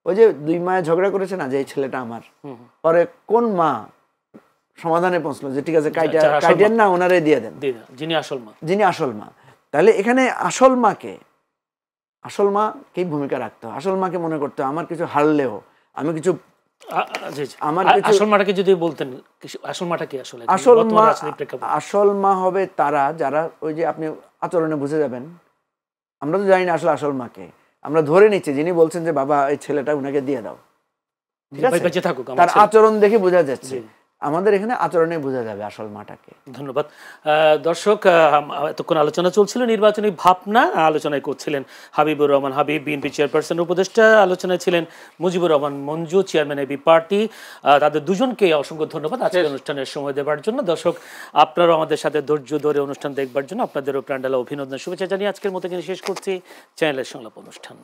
ওই যে 2 মায়ে ঝগড়া করেছে না, যে এই ছেলেটা আমার, পরে কোন মা সমাধানে পৌঁছলো যে ঠিক আছে কাইটেন না, ওনারে দিয়ে দেন, যিনি আসল মা। তাহলে এখানে আসল মাকেই ভূমিকা রাখতে হয়। আসল মাকে মনে করতে হয় আমার কিছু হারলেও, আমি কিছু, আসল মাটাকে যদি বলতেন, আসল মাটা কি? আসলে আসল মা হবে তারা যারা, ওই যে আপনি আচরণে বুঝে যাবেন। আমরা তো জানি না আসলে আসল মাকে, আমরা ধরে নিচ্ছি যিনি বলছেন যে বাবা এই ছেলেটা উনাকে দিয়ে দাও, ঠিক আছে, তার আচরণ দেখে বোঝা যাচ্ছে। আমাদের এখানে আচরণে বোঝা যাবে আসল মাটাকে। ধন্যবাদ দর্শক। এতক্ষণ আলোচনা চলছিল নির্বাচনী ভাবনা, আলোচনায় করছিলেন হাবিবুর রহমান হাবিব, বিএনপি চেয়ারপারসন উপদেষ্টা। আলোচনায় ছিলেন Mujibur Rahman Manju, chairman AB party. তাদের দুজনকে অসংখ্য ধন্যবাদ আজকের অনুষ্ঠানের সময় দেওয়ার জন্য। দর্শক, আপনারাও আমাদের সাথে ধৈর্য ধরে অনুষ্ঠান দেখবার জন্য আপনাদেরও প্রাণঢালা অভিনন্দন, শুভেচ্ছা জানিয়ে আজকের মতো শেষ করছি চ্যানেলের সংলাপ অনুষ্ঠান।